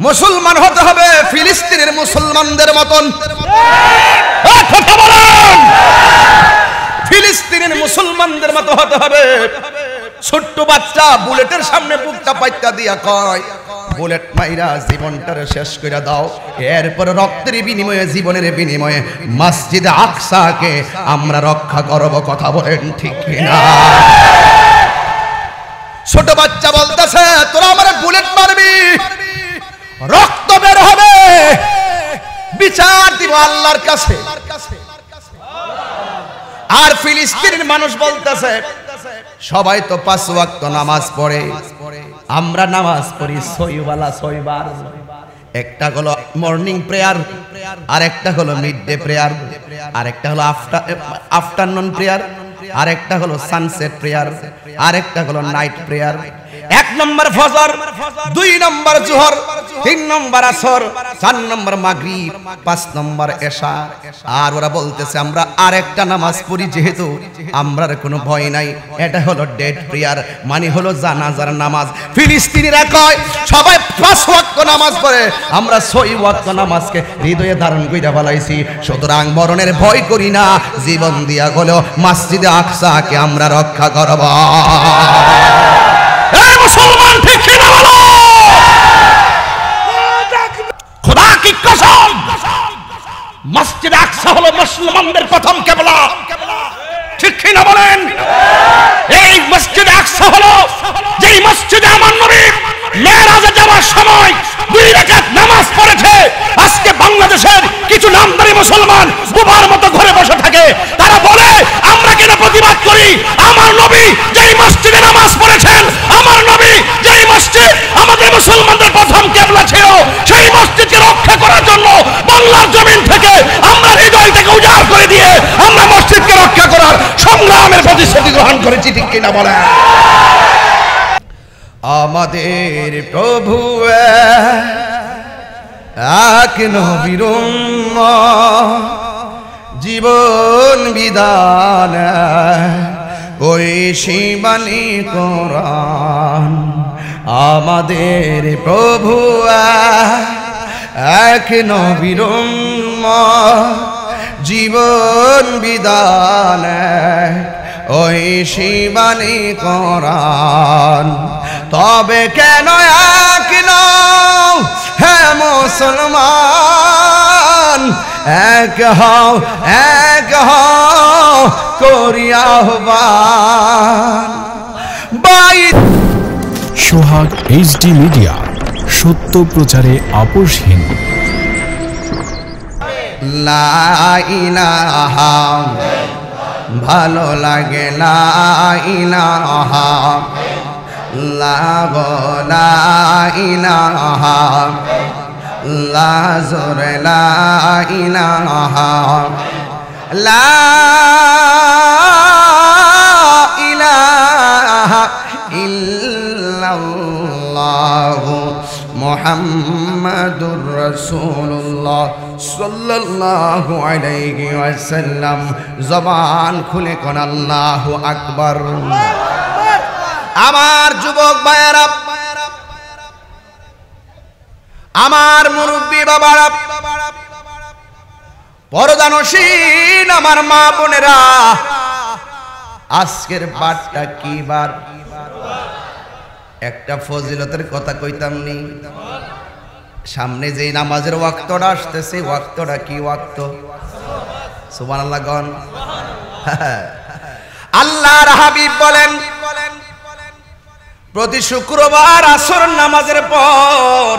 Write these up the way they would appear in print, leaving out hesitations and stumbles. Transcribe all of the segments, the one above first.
মুসলমান হতে হবে ফিলিস্তিনের মুসলমানদের মতন। কথা বলেন, ফিলিস্তিনের মুসলমানদের মতো হতে হবে। ছোট্ট বাচ্চা বুলেটের সামনে বুকটা পাইটা দিয়া কয়, বুলেট মাইরা জীবনটারে শেষ করে দাও, এরপর রক্তের বিনিময়ে জীবনের বিনিময়ে মসজিদে আকসাকে আমরা রক্ষা করব। কথা বলেন ঠিক কিনা? ছোট বাচ্চা বলতেছে, তোরা আমারে বুলেট মারবি, রক্ত বের হবে, বিচার দিব আল্লাহর কাছে। আর ফিলিস্তিনের মানুষ বলতেছে, সবাই তো 5 ওয়াক্ত নামাজ পড়ে, আমরা নামাজ পড়ি 6 বেলা 6 বার। একটা হলো মর্নিং প্রেয়ার, আর একটা হলো মিড ডে প্রেয়ার, আর একটা হলো আফটারনুন প্রেয়ার, আর একটা হলো সানসেট প্রেয়ার, আর একটা হলো নাইট প্রেয়ার। 1 নম্বর ফজর, 2 নম্বর জোহর, 3 নম্বর আসর, 4 নম্বর মাগরিব, 5 নম্বর এশা। আর ওরা বলতেছে আমরা আরেকটা নামাজ পড়ি, যেহেতু আমরার কোনো ভয় নাই, এটা হলো ডেড প্রেয়ার, মানে হলো জানাজার নামাজ। ফিলিস্তিনিরা কয় সবাই 5 ওয়াক্ত নামাজ পড়ে, আমরা 6 ওয়াক্ত নামাজকে হৃদয়ে ধারণ কইরা ফেলাইছি, সুতরাং মরণের ভয় করি না, জীবন দিয়া হলো মসজিদে আকসাকে আমরা রক্ষা করব। এই মুসলমান ঠিক কিনা বলো? খোদা কি কসম, মসজিদে আকসা হলো মুসলমানদের প্রথম কিবলা। ঠিক কিনা বলেন? এই মসজিদে আকসা হলো যেই মসজিদে আমার নবী মেরাজে যাওয়ার সময় 2 রাকাত নামাজ পড়েছে। আজকে বাংলাদেশের কিছু নামদারি মুসলমান বুবার মতো ঘরে বসে থাকে, তারা বলে আমরা কেন প্রতিবাদ করি? আমার নবী যেই মসজিদে নামাজ পড়েছেন, আমার নবী যেই মসজিদ আমাদের মুসলমানদের প্রথম কিবলা ছিল, সেই মসজিদকে রক্ষা করার জন্য বাংলার জমিন থেকে আমরা হৃদয় থেকে উজাড় করে দিয়ে আমরা মসজিদকে রক্ষা করার সংগ্রামের প্রতিশ্রুতি গ্রহণ করেছি। ঠিক কিনা বলে? আমাদের প্রভু এক নবীর জীবন বিধান, ওই শিবানী কোরআন। আমাদের প্রভু এক নবীর জীবন বিধান, ওই শিবানী কোরআন। তবে কেন এক নও হে মুসলমান, এক হও করিয়া আহ্বান। সোহাগ এইচডি মিডিয়া, সত্য প্রচারে আপোষহীন। লা ইলাহা, ভালো লাগে লা ইলাহা, লা ইলাহা, লা জোরে লা ইলাহা, লা ইলাহা ইল্লাল্লাহু মুহাম্মাদুর রাসূলুল্লাহ সাল্লাল্লাহু আলাইহি ওয়াসাল্লাম। জবান খুলে কোন আল্লাহু আকবার। আমার যুবক ভাইয়েরা, আমার মুরব্বী বাবারা, পরদানশীল আমার মা বোনেরা, আজকের বারটা কি বার? একটা ফজিলতের কথা কইতাম নি, সামনে যে নামাজের ওয়াক্তটা আসতেছে, ওয়াক্তটা কি ওয়াক্ত? সুবহানাল্লাহ গণ। আল্লাহর হাবিব বলেন, প্রতি শুক্রবার আসর নামাজের পর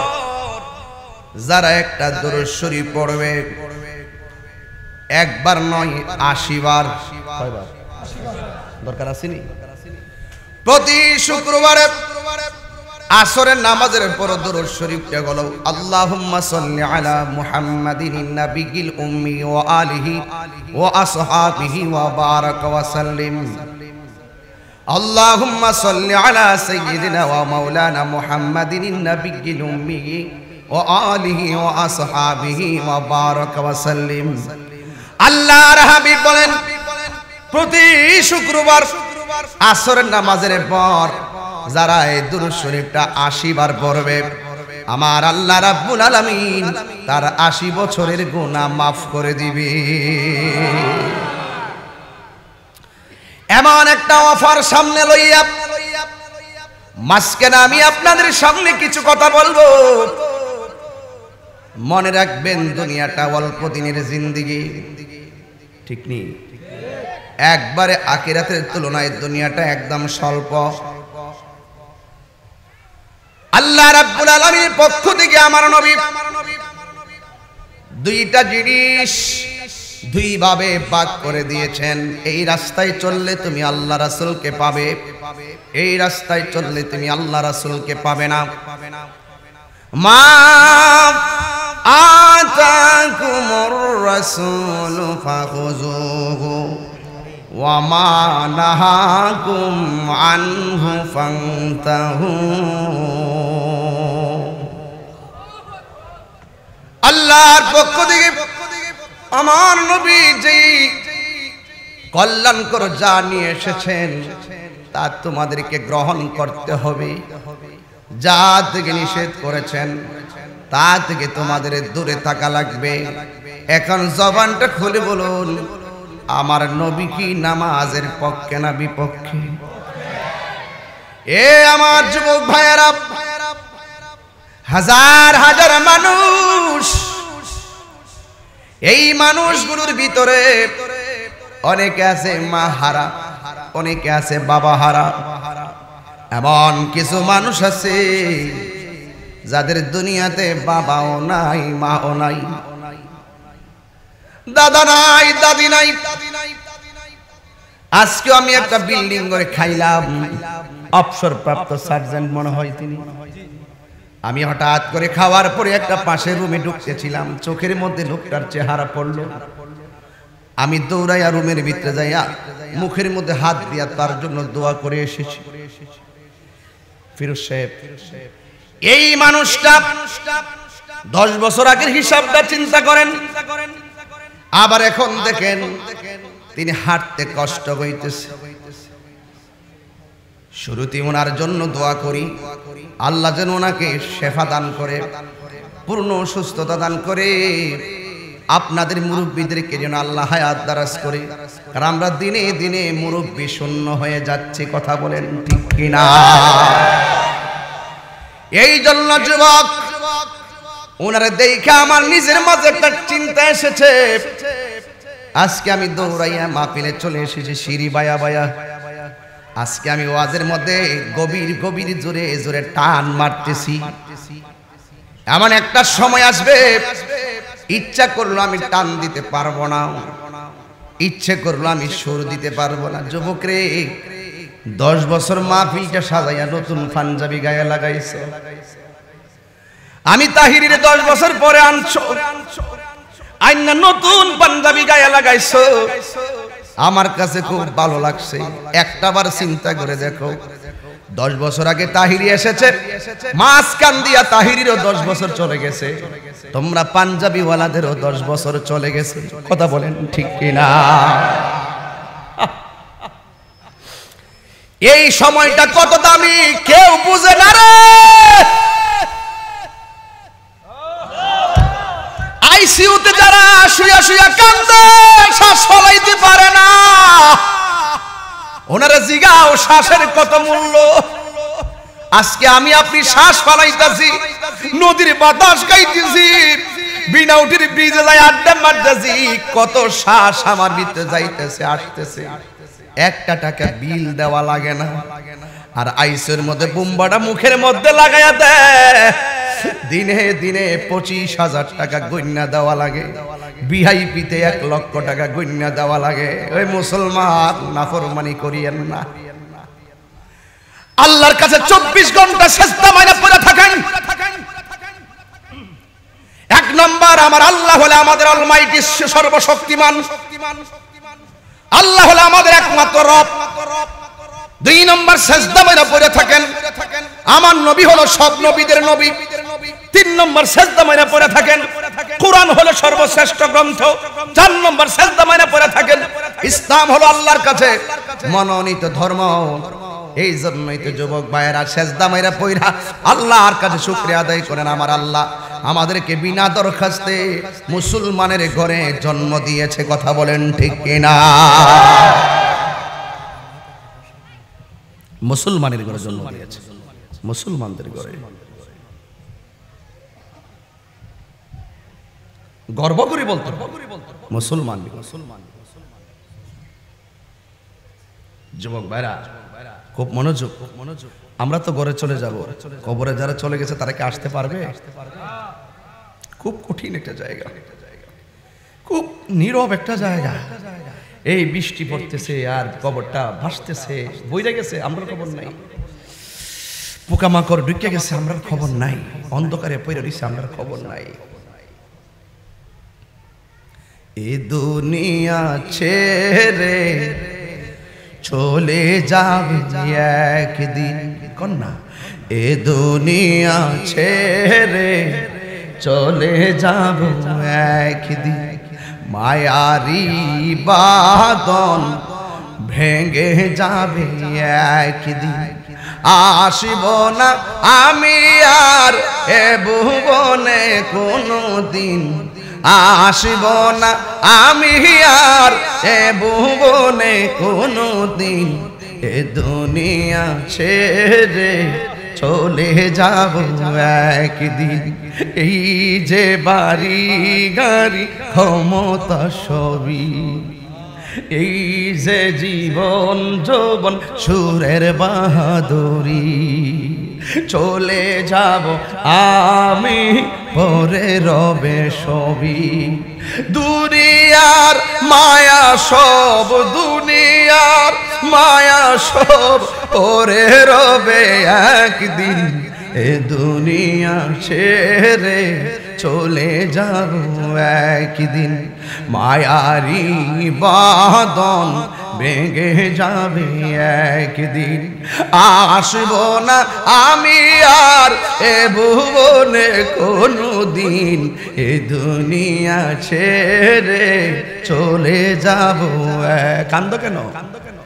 যারা একটা দুরূদ শরীফ পড়বে, একবার নয় 80 বার। কয়বার দরকার আছে নি? প্রতি শুক্রবারে আসরের নামাজের পর দুরূদ শরীফটা হলো আল্লাহুম্মা সাল্লি আলা মুহাম্মাদিন নাবিয়িল উম্মি ওয়া আলিহি ওয়া আসহাবিহি ওয়া বারাক ওয়া সাল্লিম। আল্লাহুম্মা সাল্লি আলা সাইয়্যিদিনা ওয়া মাওলানা মুহাম্মাদিন নাবিয়িল উম্মি ওয়া আলিহি ওয়া আসহাবিহি ওয়া বারাক ওয়া সাল্লিম। আল্লাহর হাবিব বলেন, প্রতি শুক্রবার আসরের নামাজের পর যারা এই দুরূদ শরীফটা 80 বার পড়বে, আমার আল্লাহ রাব্বুল আলামিন তার ৮০ বছরের গুনাহ মাফ করে দিবে। এমন একটা অফার সামনে লইয়া মাঝখানে আমি আপনাদের সামনে কিছু কথা বলবো। মনে রাখবেন দুনিয়াটা অল্প দিনের জিন্দেগি, ঠিক নেই? একবারে আখিরাতের তুলনায় দুনিয়াটা একদম স্বল্প। আল্লাহ রাব্বুল আলামিনের পক্ষ থেকে আমার নবী দুইটা জিনিস দুই ভাবে ভাগ করে দিয়েছেন। এই রাস্তায় চললে তুমি আল্লাহ রাসূলকে পাবে, এই রাস্তায় চললে তুমি আল্লাহ রাসূলকে পাবে না। মা আতাকুমুর রাসূলু ফাখুযুহু ওয়া মা নাহাকুম আনহু ফান্তাহু। আল্লাহর পক্ষ থেকে আমার নবী যেই কল্যাণকর যা নিয়ে এসেছেন তা তোমাদেরকে গ্রহণ করতে হবে। যা থেকে নিষেধ করেছেন তা থেকে তোমাদের দূরে থাকা লাগবে। এখন জবানটা খুলে বলুন, আমার নবী কি নামাজের পক্ষে না বিপক্ষে? এ আমার যুবক ভাইয়েরা, হাজার হাজার মানুষ, এই মানুষগুলোর ভিতরে অনেকে আছে মা হারা, অনেকে আছে বাবা হারা, এমন কিছু মানুষ আছে যাদের দুনিয়াতে বাবাও নাই, মাও নাই, দাদা নাই, দাদি নাই। আজকে আমি একটা বিল্ডিং করে খাইলাম, অবসরপ্রাপ্ত সার্জেন্ট মনে হয় তিনি। আমি হঠাৎ করে খাওয়ার পরে একটা পাশের রুমে ঢুকতেছিলাম, চোখের মধ্যে লোকটার চেহারা পড়লো। আমি দৌড়াইয়া রুমের ভিতরে যাইয়া মুখের মধ্যে হাত দিয়া তার জন্য দোয়া করে এসেছি। ফিরোজ সাহেব, এই মানুষটা 10 বছর আগের হিসাবটা চিন্তা করেন, আবার এখন দেখেন তিনি হাঁটতে কষ্ট হইতেছে। শুরুতে ওনার জন্য দোয়া করি, আল্লাহ যেন ওনাকে শেফা দান করে, পূর্ণ সুস্থতা দান করে। আপনাদের মুরব্বীদেরকে যেন আল্লাহ হায়াত দারাজ করে, কারণ আমরা দিনে দিনে মুরব্বী শূন্য হয়ে যাচ্ছি। কথা বলেন ঠিক কিনা? এই জন্য যুবক, ওনারে দেখে আমার নিজের মাঝে একটা চিন্তা এসেছে। আজকে আমি দৌড়াইয়া মাহফিলে চলে এসেছি সিঁড়ি বায়া বায়া। আজকে আমি ওয়াজের মধ্যে গভীর গভীর জোরে জোরে টান মারতেছি। এমন একটা সময় আসবে, ইচ্ছা করলো আমি টান দিতে পারবো না, ইচ্ছে করলো আমি সুর দিতে পারবো না। যুবক রে, 10 বছর মাহফিলটা সাজাইয়া নতুন পাঞ্জাবি গায়ে লাগাইছে। আমি তাহিরিরে 10 বছর পরে আনছো, আইনা নতুন পাঞ্জাবি গায়ে লাগাইছো। আমার কাছে খুব ভালো লাগছে। একটাবার চিন্তা করে দেখো, 10 বছর আগে তাহিরি এসেছে, মাঝখান দিয়া তাহিরিরও 10 বছর চলে গেছে, তোমরা পাঞ্জাবি ওয়ালাদেরও 10 বছর চলে গেছে। কথা বলেন ঠিক কিনা? এই সময়টা কত দামি কেউ বুঝে না রে। আইসিইউতে যারা শুয়া শুয়া কান্দে, শ্বাস ফলাইতে পারে না, ওনারা জিগাও শ্বাসের কত মূল্য। আজকে আমি আপনি শ্বাস ফলাইতেছি, নদীর বাতাস খাইতেছি, বিনাউটির ব্রিজে যাই আড্ডা মারতেছি, কত শ্বাস আমার ভিতরে যাইতেছে আসতেছে, একটা টাকা বিল দেওয়া লাগে না। আর আইসের মধ্যে বুম্বাটা মুখের মধ্যে লাগাইয়া দেয়, দিনে দিনে 25,000 টাকা গণ্যা দেওয়া লাগে, ভিআইপিতে 1 লক্ষ টাকা গণ্যা দেওয়া লাগে। ওই মুসলমান, নাফরমানি করিয়েন না। আল্লাহর কাছে 24 ঘন্টা সেজদা মাইরা পড়ে থাকেন। 1 নম্বর, আমার আল্লাহ হলো আমাদের অলমাইটি, সর্বশক্তিমান। আল্লাহ হলো আমাদের একমাত্র রব। 2 নম্বর, সেজদা মাইরা পড়ে থাকেন। আমার নবী হলো সব নবীদের নবী। 3 নম্বর, সেজদা মাইরা পড়ে থাকেন। কুরআন হলো সর্বশ্রেষ্ঠ গ্রন্থ। 4 নম্বর, সেজদা মাইরা পড়ে থাকেন। ইসলাম হলো আল্লাহর কাছে মনোনীত ধর্ম। এই জন্যই তো যুবক ভাইয়েরা সেজদা মাইরা পইরা আল্লাহর কাছে শুকরিয়া আদায় করেন, আমার আল্লাহ আমাদেরকে বিনা দরখাস্তে মুসলমানের ঘরে জন্ম দিয়েছে। কথা বলেন ঠিক কিনা? মুসলমানের ঘরে জন্ম দিয়েছে, মুসলমানদের ঘরে। গর্ব করে বলতে মুসলমান। যুবক ভাইরা খুব মনোযোগ। আমরা তো ঘরে চলে যাব, কবরে যারা চলে গেছে তারা কি আসতে পারবে? খুব কঠিন একটা জায়গা, খুব নীরব একটা জায়গা। এই বৃষ্টি পড়তেছে আর কবরটা ভাসতেছে, বইরে গেছে, আমরা খবর নাই। পোকামাকড় ঢুকে গেছে, আমরা খবর নাই। অন্ধকারে পড়ে রয়েছে, আমরা খবর নাই। এ দুনিয়া ছেড়ে চলে যাবে একদিন, কন্যা। এ দুনিয়া ছেড়ে চলে যাবে একদিন, মায়ারি বাঁধন ভেঙে যাবে একদিন। আসিব না আমি আর এ ভুবনে কোনো দিন, আসিব না আমি আর এ ভুবনে কোনো দিন। এ দুনিয়া ছেড়ে চলে যাব একদিন। এই যে বাড়ি গাড়ি ক্ষমতা সবই, এই যে জীবন যৌবন সুরের বাহাদুরি, চলে যাব আমি পরে রবে সবই। দুনিয়ার মায়া সব, দুনিয়ার মায়া সব পরে রবে একদিন। এ দুনিয়া ছেড়ে চলে যাব একদিন, মায়ারি বাঁধন ভেঙে যাবে একদিন। আসব না আমি আর এ ভুবনে কোনো দিন, এ দুনিয়া ছেড়ে চলে যাব। কান্দো কেন?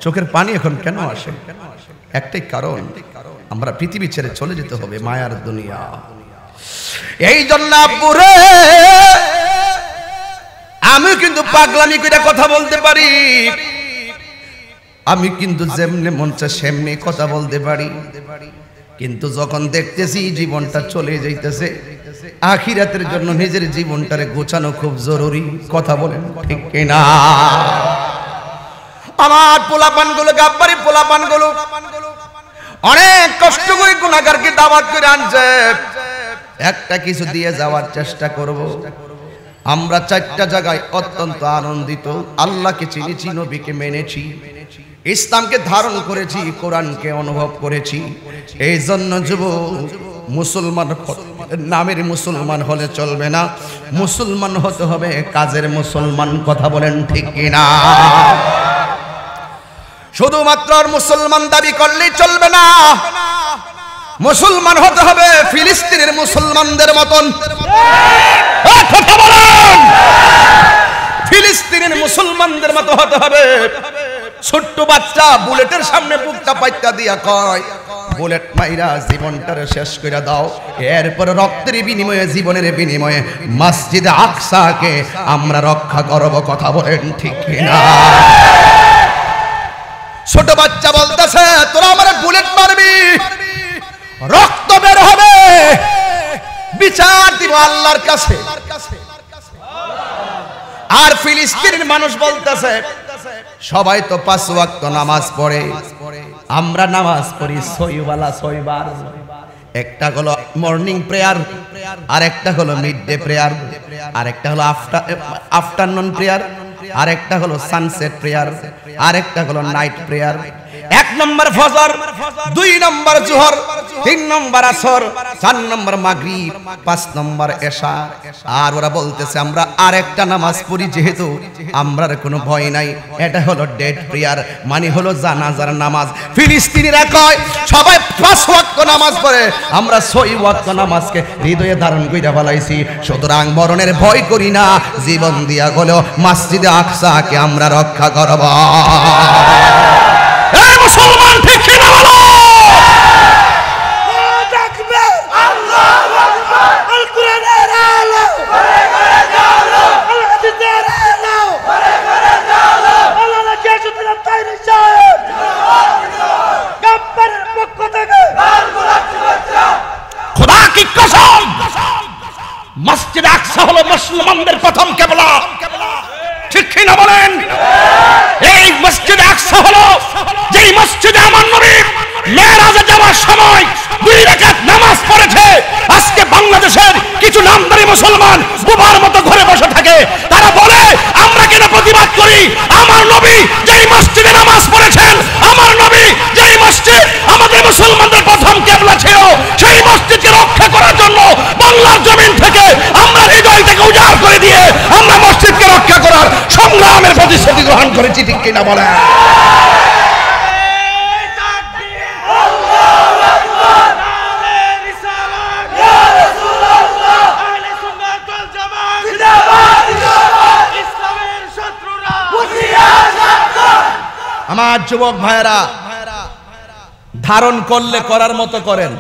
চোখের পানি এখন কেন আসে? একটাই কারণ, আমরা পৃথিবী ছেড়ে চলে যেতে হবে, মায়ার দুনিয়া। এই জন্য পুরে আমি কিন্তু পাগলামি করে কথা বলতে পারি, আমি কিন্তু যেমনি মন চায় সেমনি কথা বলতে পারি, কিন্তু যখন দেখতেছি জীবনটা চলে যাইতেছে, আখিরাতের জন্য নিজের জীবনটারে গোছানো খুব জরুরি। কথা বলেন ঠিক কিনা? আমার পোলাপানগুলো, গাব্বারি পোলাপানগুলো অনেক কষ্ট করে গুনাহগারকে দাওয়াত করে আনছে, একটা কিছু দিয়ে যাওয়ার চেষ্টা করব। আমরা চারটা জায়গায় অত্যন্ত আনন্দিত। আল্লাহকে চিনেছি, নবীকে মেনেছি, ইসলামকে ধারণ করেছি, কোরআনকে অনুভব করেছি। এই জন্য যুবক, মুসলমান নামের মুসলমান হলে চলবে না, মুসলমান হতে হবে কাজের মুসলমান। কথা বলেন ঠিক কিনা? শুধুমাত্র মুসলমান দাবি করলেই চলবে না, মুসলমান হতে হবে ফিলিস্তিনের মুসলমানদের মতন। কথা বলেন, ফিলিস্তিনের মুসলমানদের মতো হতে হবে। ছোট্ট বাচ্চা বুলেটের সামনে বুকটা পাইতা দিয়া কয়, বুলেট মাইরা জীবনটারে শেষ করে দাও, এরপর রক্তের বিনিময়ে, জীবনের বিনিময়ে মসজিদে আকসাকে আমরা রক্ষা করব। কথা বলেন ঠিক কিনা? ছোট বাচ্চা বলতেছে, তোরা আমার বুলেট মারবি, রক্ত বের হবে, বিচার দিব আল্লাহর কাছে। আর ফিলিস্তিনের মানুষ বলতেছে, সবাই তো 5 ওয়াক্ত নামাজ পড়ে, আমরা নামাজ পড়ি 6 বেলা 6 বার। একটা হলো মর্নিং প্রেয়ার, আর একটা হলো মিড ডে প্রেয়ার, আর একটা হলো আফটারনুন প্রেয়ার, আর একটা হলো সানসেট প্রেয়ার, আর একটা হলো নাইট প্রেয়ার। 1 নম্বর ফজর, 2 নম্বর জোহর, 3 নম্বর আসর, 4 নম্বর মাগরিব, 5 নম্বর এশা। আর ওরা বলতেছে আমরা আরেকটা নামাজ পড়ি, যেহেতু আমরার কোনো ভয় নাই, এটা হলো ডেড প্রেয়ার, মানে হলো জানাজার নামাজ। ফিলিস্তিনিরা কয় সবাই 5 ওয়াক্ত নামাজ পড়ে, আমরা 6 ওয়াক্ত নামাজকে হৃদয়ে ধারণ কইরা ফেলাইছি। সুতরাং মরণের ভয় করি না, জীবন দিয়া হলো মসজিদে আকসাকে আমরা রক্ষা করব। মুসলমান ঠিক কিনা বলো? মুসলমানদের প্রথম কিবলা, ঠিক কি না বলেন? এই মসজিদে আকসা হলো যেই মসজিদে আমার নবী মেরাজে যাওয়ার সময় 2 রাকাত নামাজ পড়েছে। আজকে বাংলাদেশের কিছু নামদারি মুসলমান বোবার মতো ঘরে বসে থাকে, তারা বলে আমরা কেন প্রতিবাদ করি? আমার নবী যেই মসজিদে নামাজ পড়েছেন, আমার নবী যেই মসজিদ আমাদের মুসলমানদের প্রথম কিবলা ছিল, সেই মসজিদকে রক্ষা করার জন্য বাংলার জমিন থেকে আমরা হৃদয় থেকে উজাড় করে দিয়ে আমরা মসজিদকে রক্ষা করার সংগ্রামের প্রতিশ্রুতি গ্রহণ করেছি, ঠিক কিনা বলেন? আমার যুবক ভাইরা, ধারণ করলে করার মতো করেন।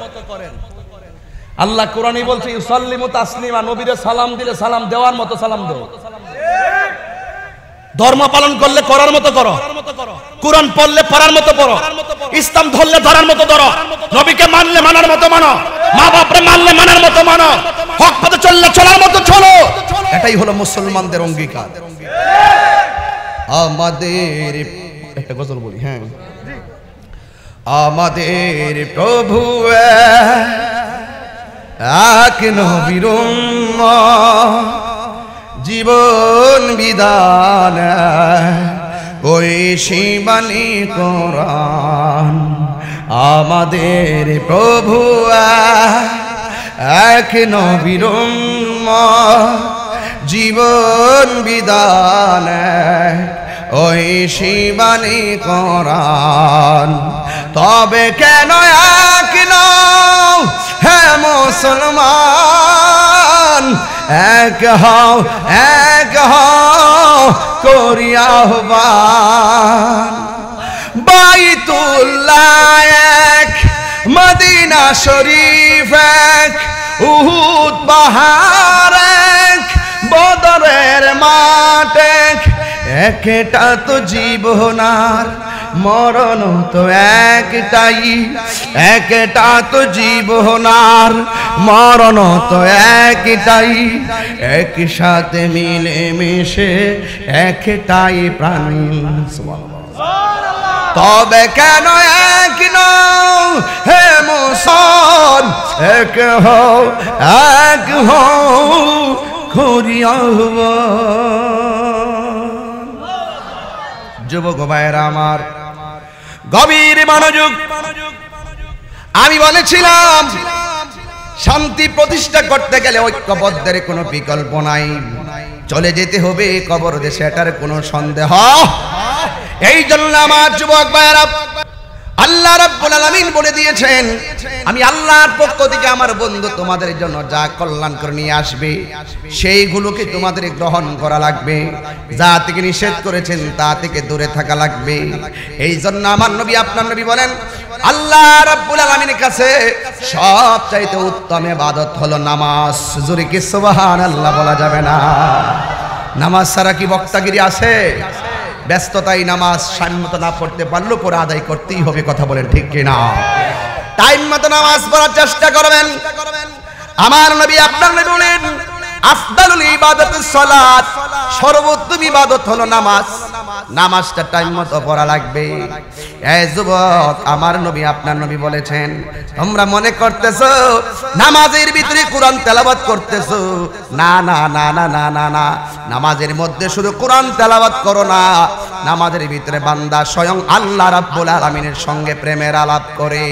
আল্লাহ কোরআনই বলছে ইউসাল্লিমু তাসলিমা, নবীরে সালাম দিলে সালাম দেওয়ার মতো সালাম দাও। ধর্ম পালন করলে করার মতো করো, কোরআন পড়লে পড়ার মতো পড়ো, ইসলাম ধরলে ধরার মতো ধরো, নবীকে মানলে মানার মতো মানো, মা বাপরে মানলে মানার মতো মানো, হক পথে চললে চলার মতো চলো। এটাই হলো মুসলমানদের অঙ্গীকার। আমাদের একটা গজল বলি, হ্যাঁ। আমাদের প্রভু এক নবীর জীবন বিধান, ওই শিবানী কোরআন। আমাদের প্রভু এক নবীর জীবন বিধান, ওই শিবানী কোরআন। তবে কেন এক নও হে মুসলমান, এক হও করি আহ্বান। বাইতুল্লাহ এক, মদিনা শরীফ এক, উহুদ পাহাড় এক, বদরের মাঠ এক। একটা তো জীবনার মরণ তো একটাই, একটা তো জীবনার মরণ তো একটাই। একসাথে মিলে মিশে একটাই প্রাণ। তবে কেন এক নও হে মুসলমান, এক হও করিয়া। যুবক ভাইরা আমার, গভীর মনোযোগ। আমি বলেছিলাম শান্তি প্রতিষ্ঠা করতে গেলে ঐক্যবদ্ধের কোনো বিকল্প নাই, চলে যেতে হবে কবর দেশে, এটার কোনো সন্দেহ। এই জন্য আমার যুবক ভাইরা, আল্লাহ রাব্বুল আলামিন বলে দিয়েছেন আমি আল্লাহর পক্ষ থেকে আমার বন্ধু তোমাদের জন্য যা কল্যাণ করে নিয়ে আসবে সেইগুলোকে তোমাদের গ্রহণ করা লাগবে, যা থেকে নিষেধ করেছেন তা থেকে দূরে থাকা লাগবে। এই জন্য আমার নবী আপনার নবী বলেন আল্লাহ রাব্বুল আলামিনের কাছে সবচাইতে উত্তম ইবাদত হলো নামাজ। জোরে কি সুবহানাল্লাহ বলা যাবে না? নামাজ ছাড়া কি বক্তাগিরি আছে? ব্যস্ততাই নামাজ টাইম মতো না পড়তে পারলেও পরে আদায় করতেই হবে, কথা বলেন ঠিক কিনা? টাইম মতো নামাজ পড়ার চেষ্টা করবেন। আমার নবী আপনার নবী বলেন আফদালুল ইবাদাতুস সালাত, সর্বোত্তম ইবাদত হলো নামাজ। নামাজটা টাইম মতো পড়া লাগবে। এই যুবক, আমার নবী আপনার নবী বলেছেন তোমরা মনে করতেছো নামাজের ভিতরে কোরআন তেলাওয়াত করতেছো, না না না না না না না, নামাজের মধ্যে শুধু কোরআন তেলাওয়াত করো না, নামাজের ভিতরে বান্দা স্বয়ং আল্লাহ রাব্বুল আলামিনের সঙ্গে প্রেমের আলাপ করে।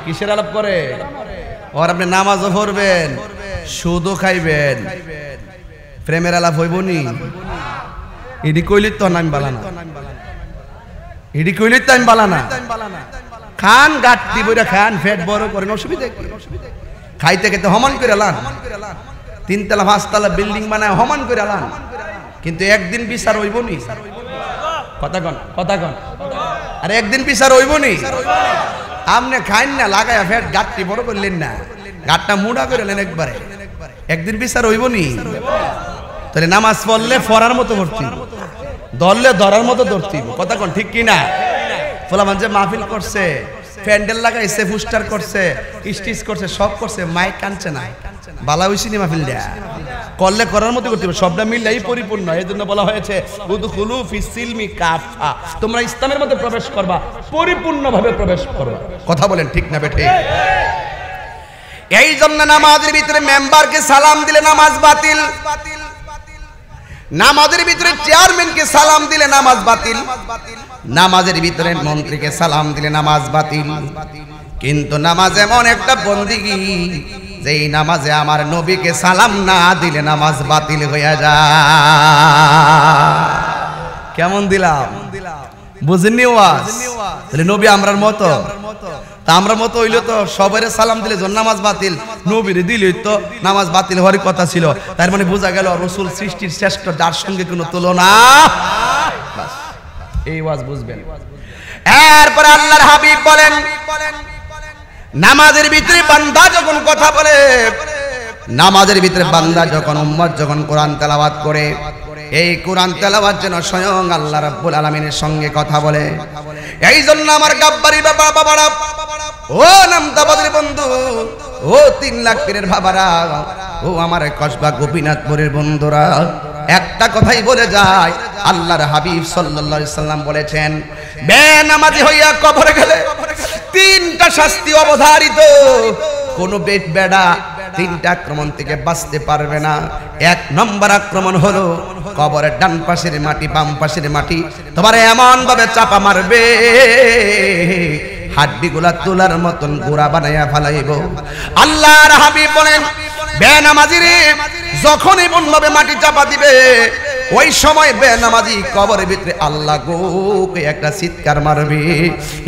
কিসের আলাপ করে? ওর আপনি নামাজও পড়বেন, সুদও খাইবেন, প্রেমের আলাপ হইব নি? ইডি কইলি তো আমি বালানা, ইডি কইলি তো আমি বালানা। খান গাট্টি বইরা খান, ফেট বড় করেন, অসুবিধা কি? খাইতে খেতে হমান করে লান, 3 তলা 5 তলা বিল্ডিং বানায় হমান করে লান, কিন্তু একদিন বিচার হইব নি? কথা কন, কথা কন। আরে একদিন বিচার হইব নি? আপনি খাইন না, লাগায় ফেট গাট্টি বড় করলেন না, গাটটা মুড়া করে নেন একবারে, একদিন বিচার হইব নি? তাহলে নামাজ পড়লে ফরার মতো ভর্তি, ধরলে ধরার মতো ধরতি, কথা কন ঠিক কিনা? ফলামান যে মাহফিল করছে, প্যান্ডেল লাগাইছে, পোস্টার করছে, স্টিচ করছে, সব করছে, মাইক কানছে না, বালা ওই সিনেমা ফিল দেয়া করলে করার মতো করতে হবে, সবটা মিললেই পরিপূর্ণ। এই জন্য বলা হয়েছে উদখুলু ফিস সিলমি কাফা, তোমরা ইসলামের মধ্যে প্রবেশ করবা, পরিপূর্ণভাবে প্রবেশ করবা। কথা বলেন ঠিক না বেঠে? এই জন্য নামাজের ভিতরে মেম্বারকে সালাম দিলে নামাজ বাতিল, নামাজের ভিতরে চেয়ারম্যানকে সালাম দিলে নামাজ বাতিল, নামাজের ভিতরে মন্ত্রীকে সালাম দিলে নামাজ বাতিল। কিন্তু নামাজ এমন একটা বন্দিগি, যেই নামাজে আমার নবীকে সালাম না দিলে নামাজ বাতিল হয়ে যায়। কেমন দিলাম বুঝেননি ওয়াজ? তাহলে নবী আমরার মতো, তা আমরা মতো হইলে তো সবারে সালাম দিলে জন নামাজ বাতিল, নবীরে দিলেই তো নামাজ বাতিল হওয়ার কথা ছিল। তার মানে বোঝা গেল রাসূল সৃষ্টির শ্রেষ্ঠ, যার সঙ্গে কোনো তুলনা। এই ওয়াজ বুঝবেন। এরপরে আল্লাহর হাবিব বলেন, নামাজের ভিতরে বান্দা যখন কথা বলে, নামাজের ভিতরে বান্দা যখন উম্মত যখন কোরআন তেলাওয়াত করে, এই কোরআন তেলাওয়াত যেন স্বয়ং আল্লাহ রাব্বুল আলামিনের সঙ্গে কথা বলে। এই জন্য আমার গাব্বারি বাবারা, ও নামদাবাদের বন্ধু, ও 3 লাখ পীরের বাবারা, ও আমার কসবা গোপীনাথপুরের বন্ধুরা, একটা কথাই বলে যায়, আল্লাহর হাবিব সাল্লাল্লাহু আলাইহি সাল্লাম বলেছেন, বেনামাজি হইয়া কবরে গেলে 3টা শাস্তি অবধারিত। কোন বেডা 3টা আক্রমণ থেকে বাঁচতে পারবে না। 1 নম্বর আক্রমণ হলো কবরের ডান পাশের মাটি বাম পাশের মাটি তোমার এমন ভাবে চাপা মারবে, হাড্ডিগুলা তুলার মতন গোড়া বানাইয়া ফেলাইব। আল্লাহর হাবিব বলেন, বেনামাজিরে যখন এমন ভাবে মাটি চাপা দিবে, ওই সময় বেনামাজি কবরের ভিতরে আল্লাহ গোকে একটা চিৎকার মারবে।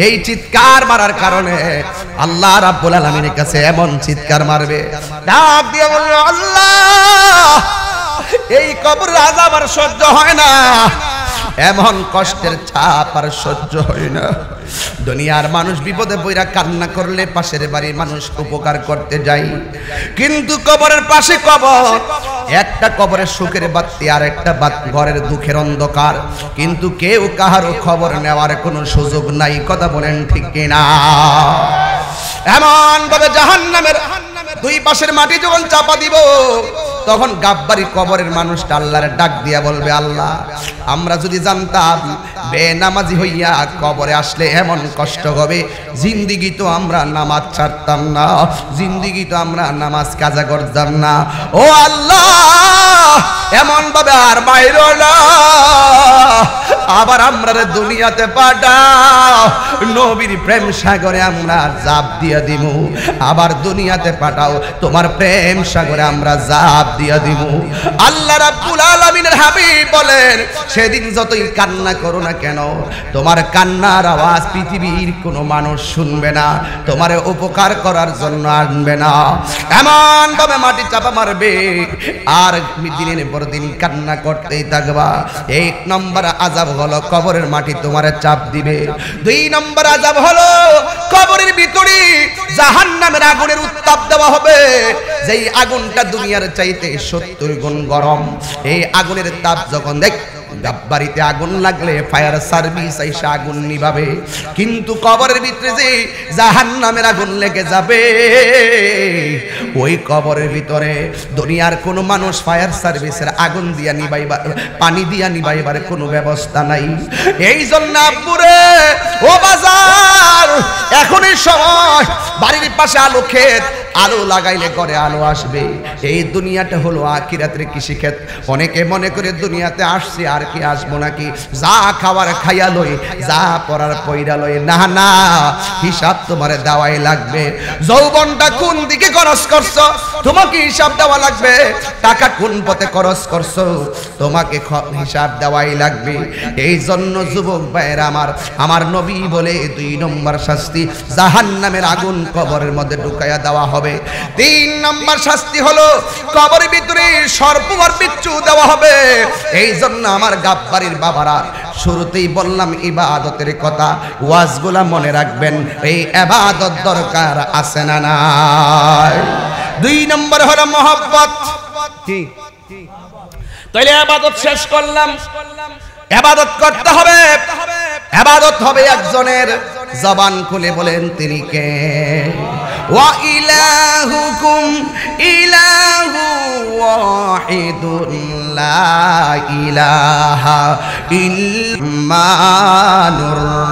এই চিৎকার মারার কারণে আল্লাহ রাব্বুল আলামিনের কাছে এমন চিৎকার মারবে, ডাক দিয়ে বলবে, আল্লাহ এই কবরের আযাব আর সহ্য হয় না, এমন কষ্টের ছাপ আর সহ্য হয় না। দুনিয়ার মানুষ বিপদে পড়া কান্না করলে পাশের বাড়ির মানুষ উপকার করতে যায়, কিন্তু কবরের পাশে কবর, একটা কবরের সুখের বাতি আর একটা ঘরের দুঃখের অন্ধকার, কিন্তু কেউ কাহারও খবর নেওয়ার কোনো সুযোগ নাই। কথা বলেন ঠিক কিনা? এমন ভাবে জাহান্নামের 2 পাশের মাটি যখন চাপা দিব, তখন গাব্বারি কবরের মানুষটা আল্লাহর ডাক দিয়া বলবে, আল্লাহ আমরা যদি জানতাম বেনামাজি হইয়া কবরে আসলে এমন কষ্ট হবে, জিন্দিগি তো আমরা নামাজ ছাড়তাম না, জিন্দিগি তো আমরা নামাজ কাজা করতাম না। ও আল্লাহ এমন ভাবে আর বাইরে না, আবার আমরা দুনিয়াতে পাঠাও, নবীর প্রেম সাগরে আমরা জাপ দিয়া দিব, আবার দুনিয়াতে পাঠাও, তোমার প্রেম সাগরে আমরা জাপ দিয়া দিব। আল্লাহ রাব্বুল আলামিনের হাবিব বলেন, সেদিন যতই কান্না করো না কেন, তোমার কান্নার আওয়াজ পৃথিবীর কোনো মানুষ শুনবে না, তোমার উপকার করার জন্য আনবে না। এমন ভাবে মাটি চাপা মারবে, আর দিনের পর দিন কান্না করতেই থাকবা। 1 নম্বর আযাব হলো কবরের মাটি তোমারে চাপ দিবে। 2 নম্বর আযাব হলো কবরের ভিতরে জাহান্নামের আগুনের উত্তাপ দেওয়া হবে, যেই আগুনটা দুনিয়ার চাইতে 70 গুণ গরম। এই আগুনের তাপ যখন গাব্বারিতে আগুন লাগলে ফায়ার সার্ভিস এসে আগুন নিভাবে, কিন্তু কবরের ভিতরে যে জাহান্নামের আগুন লেগে যাবে, ওই কবরের ভিতরে দুনিয়ার কোনো মানুষ ফায়ার সার্ভিসের আগুন দিয়া নিভাইবার, পানি দিয়া নিভাইবার কোনো ব্যবস্থা নাই। এই জন্য আব্বুরে ও বাজার, এখনই সময় বাড়ির পাশে আলু ক্ষেত, আলো লাগাইলে ঘরে আলো আসবে। এই দুনিয়াটা হলো আখিরাতের কৃষিক্ষেত। অনেকে মনে করে দুনিয়াতে আসছে আর কি আসবো নাকি, যা খাওয়ার খাইয়া লই, যা পড়ার পয়রা লই, না না, হিসাব তোমারে দেওয়াই লাগবে। যৌবনটা কোন দিকে খরচ করছো তোমাকে হিসাব দেওয়া লাগবে, টাকা কোন পথে খরচ করছো তোমাকে হিসাব দেওয়াই লাগবে। এই জন্য যুবক ভাইয়েরা আমার নবী বলে 2 নম্বর শাস্তি জাহান্নামের আগুন কবরের মধ্যে ঢুকাইয়া দেওয়া হবে। 3 নম্বর শাস্তি হলো কবরের ভিতরে সর্প আর বিচ্ছু দেওয়া হবে। এই জন্য আমার গাব্বারির বাবারা, শুরুতেই বললাম ইবাদতের কথা, ওয়াজগুলা মনে রাখবেন, এই ইবাদত দরকার আছে না নাই? 2 নম্বর হলো মহব্বত। কি তাইলে ইবাদত শেষ করলাম, ইবাদত করতে হবে, ইবাদত হবে একজনের। জবান খুলে বলেন তিনি কে? ওয়া ইলাহুকুম ইলাহ ওয়াহিদুন লা ইলাহা ইল্লাহুর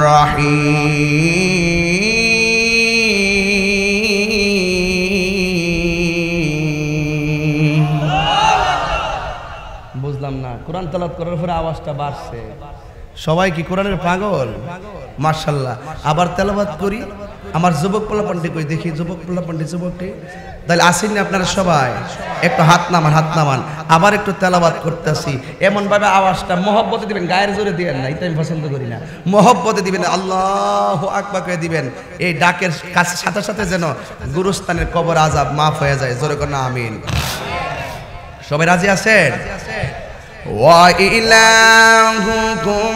রহিম। বুঝলাম না, কোরআন তেলাওয়াত করার পরে আওয়াজটা বাড়ছে। সবাই কি কোরআনের পাগল? মাশাআল্লাহ। আবার তেলাওয়াত করি, আমার যুবক পোলাপান্ডি কই দেখি, যুবক পোলাপান্ডি যুবকটি তাহলে আসেন না আপনারা সবাই? একটু হাত নামান, হাত নামান। আবার একটু তেলাওয়াত করতেছি, এমন ভাবে আওয়াজটা মহব্বতে দিবেন, গায়ের জোরে দিবেন না, এটা আমি পছন্দ করি না। মহব্বতে দিবেন, আল্লাহু আকবার করে দিবেন। এই ডাকের সাথে সাথে যেন গুরুস্থানের কবর আযাব মাফ হয়ে যায়। জোরে করে না আমিন। সবাই রাজি আছেন? ওয়া ইলাহুকুম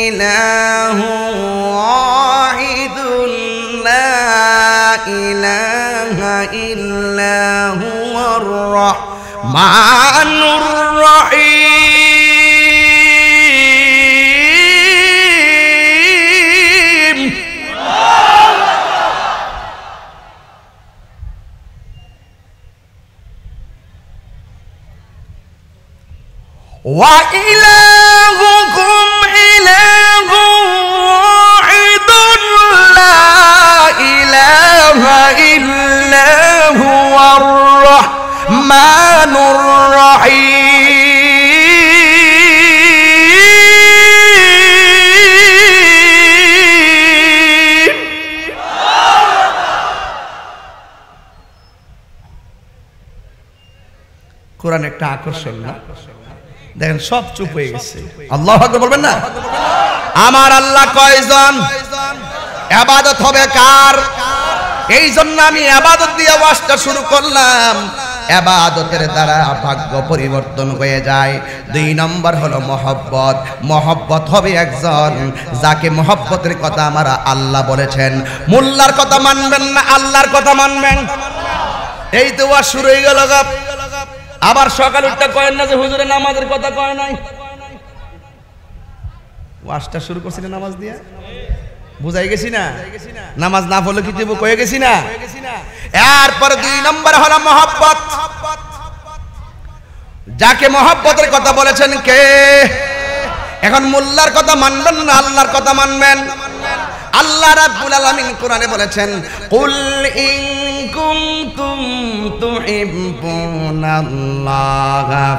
ইলাহু ওয়াহিদুন লা ইলাহা ইল্লা হুয়ার রাহমানুর রহিম। ওয়া ইলাহুকুম ইলাহু ওয়াহিদুন লা ইলাহা ইল্লা হুয়ার রাহমানুর রহিম। কোরআন একটা আকর্ষণ না? দেখেন সব চুপ হয়ে গেছে। আল্লাহু আকবার বলবেন না? আমার আল্লাহ কয়জন? ইবাদত হবে কার? এই জন্য আমি ইবাদত দিয়ে ওয়াজটা শুরু করলাম। ইবাদতের দ্বারা ভাগ্য পরিবর্তন হয়ে যায়। 2 নম্বর হলো মহব্বত। মহব্বত হবে একজন যাকে মহব্বতের কথা আমার আল্লাহ বলেছেন। মোল্লার কথা মানবেন না, আল্লাহর কথা মানবেন। এই তো ওয়াজ শুরু হয়ে গেল। আবার সকাল উঠতে কয়েন না যে হুজুরে নামাজের কথা কয় নাই। ওয়াজটা শুরু করছি না নামাজ দিয়ে? বুঝাই গেছি না? নামাজ না পড়লে কি দেব কয়ে গেছি না? এরপর 2 নম্বর হলো মহব্বত। যাকে মহব্বতের কথা বলেছেন কে? এখন মোল্লার কথা মানবেন না, আল্লাহর কথা মানবেন? আল্লাহ রাব্বুল আলামিন কোরআনে বলেছেন, কুল ইন কুনতুম তুহিব্বুনাল্লাহা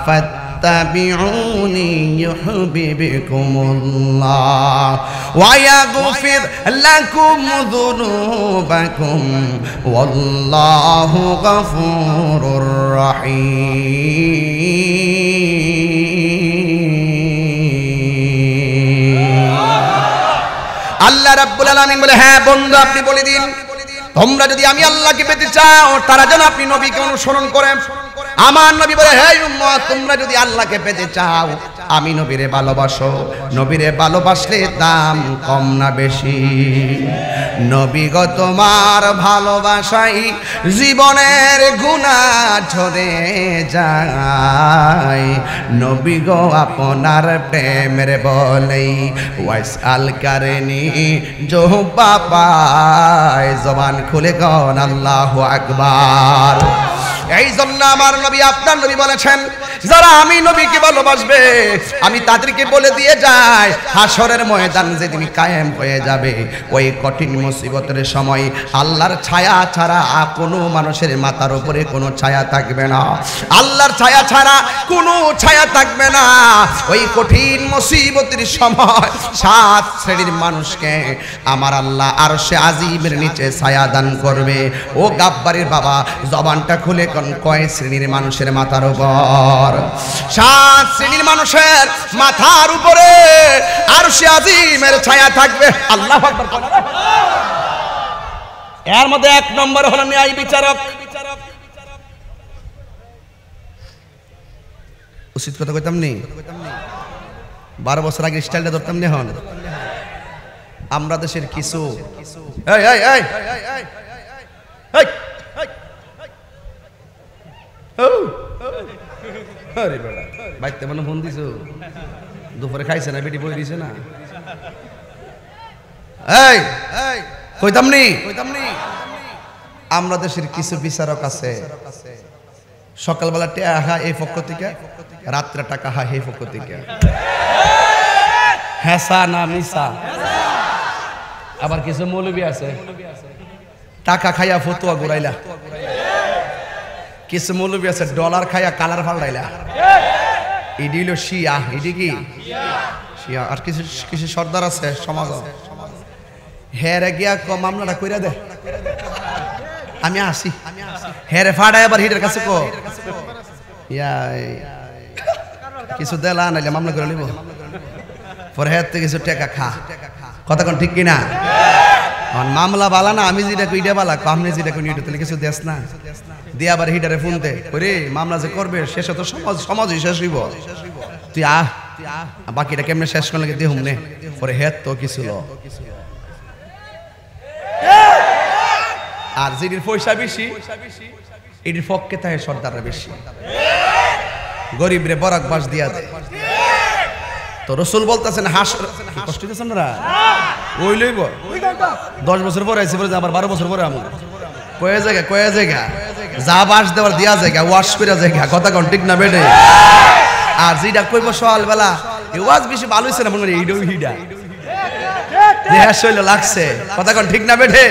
ফাত্তাবিউনি ইউহিব্বুকুমুল্লাহ ওয়া ইয়াগফির লাকুম যুনুবাকুম ওয়াল্লাহু গফুরুর রহিম। আল্লাহ রাব্বুল আলামিন বলে, হ্যাঁ বন্ধু আপনি বলে দিন, তোমরা যদি আমি আল্লাহকে পেতে চাও তারা যেন আপনি নবীকে অনুসরণ করেন। আমার নবী বলে, হে উম্মত তোমরা যদি আল্লাহকে পেতে চাও আমি নবীরে ভালোবাসো। নবীরে ভালোবাসলে দাম কম না বেশি? নবী গো তোমার ভালোবাসাই জীবনের গুনাহ ঝরে যায়। নবী গো আপনার প্রেমের বলেই ওয়াইসাল কারেনি জো বাবায় জবান খুলে গন আল্লাহু আকবার। এই জন্য আমার নবী আপনার নবী বলেছেন, যারা আমি নবীকে ভালোবাসবে আমি তাদেরকে বলে দিয়ে যাই, হাসরের ময়দান যেদিন কায়েম হয়ে যাবে ওই কঠিন মুসিবতের সময় আল্লাহর ছায়া ছাড়া কোনো মানুষের মাথার উপরে কোনো ছায়া থাকবে না। আল্লাহর ছায়া ছাড়া কোনো ছায়া থাকবে না। ওই কঠিন মুসিবতের সময় 7 শ্রেণীর মানুষকে আমার আল্লাহ আরশে আজিমের নিচে ছায়া দান করবে। ও গাব্বারের বাবা জবানটা খুলে কয় শ্রেণীর মানুষের মাথার উপর? 7 শ্রেণীর মানুষের মাথার উপরে আরশে আজিমের ছায়া থাকবে। আল্লাহু আকবার। এর মধ্যে 1 নম্বর হলো ন্যায় বিচারক। উচিত কথা কইতাম নি? 12 বছর আগে স্টাইলটা ধরতাম নি? হন আমরা দেশের কিছু এই এই এই এই আরে বেটা বাইতে মনে ফোন দিছো, দুপুরে খাইছে না, বেটি বই দিছে না? এই কইতাম নি আমরা দেশের কিছু বিচারক আছে সকালবেলা টাকা এই পক্ষ থেকে, রাত্রে টাকা হয় এই পক্ষ থেকে। হেসা না মিসা? আবার কিছু মৌলবী আছে টাকা খাইয়া ফতুয়া ঘুরাইলা, কিছু মৌলবী আছে ডলার খাইয়া কালার ফাল্টাইলা। ইডি হলো শিয়া, ইডি কি শিয়া। আর কিছু কিছু সর্দার আছে সমাজ, হেরে গিয়া মামলাটা কইরা দে, আমি আসি। হেরে ফাড়ায় আবার হিটের কাছে কো ইয়া কিছু দেলা নাইলে মামলা করে নিব, পরে হের থেকে কিছু টাকা খা। কথা কোন ঠিক কিনা? মামলা বালা না, আমি যেটা কইটা বালা, আপনি যেটা কই নিয়ে তাহলে কিছু দেশ না দিয়ে আবার হিটারে ফোন দে, ওরে মামলা যে করবে শেষে তো সমাজই শেষ হইব, তুই আহ বাকিটা কেমনে শেষ করলে দেহুম নে। পরে হের তো কিছু ল। আর যেটির পয়সা বেশি এটির পক্ষে থাকে সর্দাররা বেশি, গরিব রে বরাক বাস দিয়া দেয়। তো রসুল বলতেছেন হাসর, কষ্ট দিচ্ছেন না ওই লইব 10 বছর পরে আইসি বলে আবার 12 বছর পরে আমার কয়ে জায়গা যা বাস দেওয়ার দিয়া জায়গা ওয়াশ করে জায়গা। কথা কোন ঠিক না বেটে? আর যেটা কইব সকালবেলা এই ওয়াজ বেশি ভালো হইছে না মনে হয় এইটাও হিডা দেহা শৈল লাগছে। কথা কোন ঠিক না বেটে?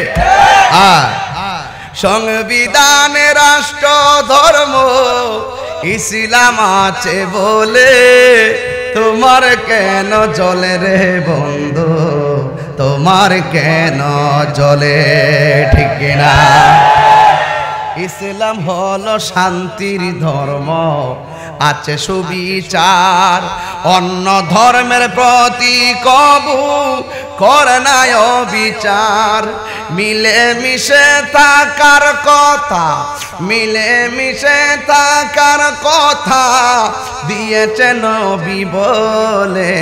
সংবিধানে রাষ্ট্র ধর্ম ইসলাম আছে বলে তোমার কেন জলে রে বন্ধু, তোমার কেন জলে? ঠিক না? ইসলাম হলো শান্তির ধর্ম, আছে সুবিচার, অন্য ধর্মের প্রতি কবু করে না অবিচার। মিলে মিশে থাকার কথা, মিলে মিশে থাকার কথা দিয়েছে নবী বলে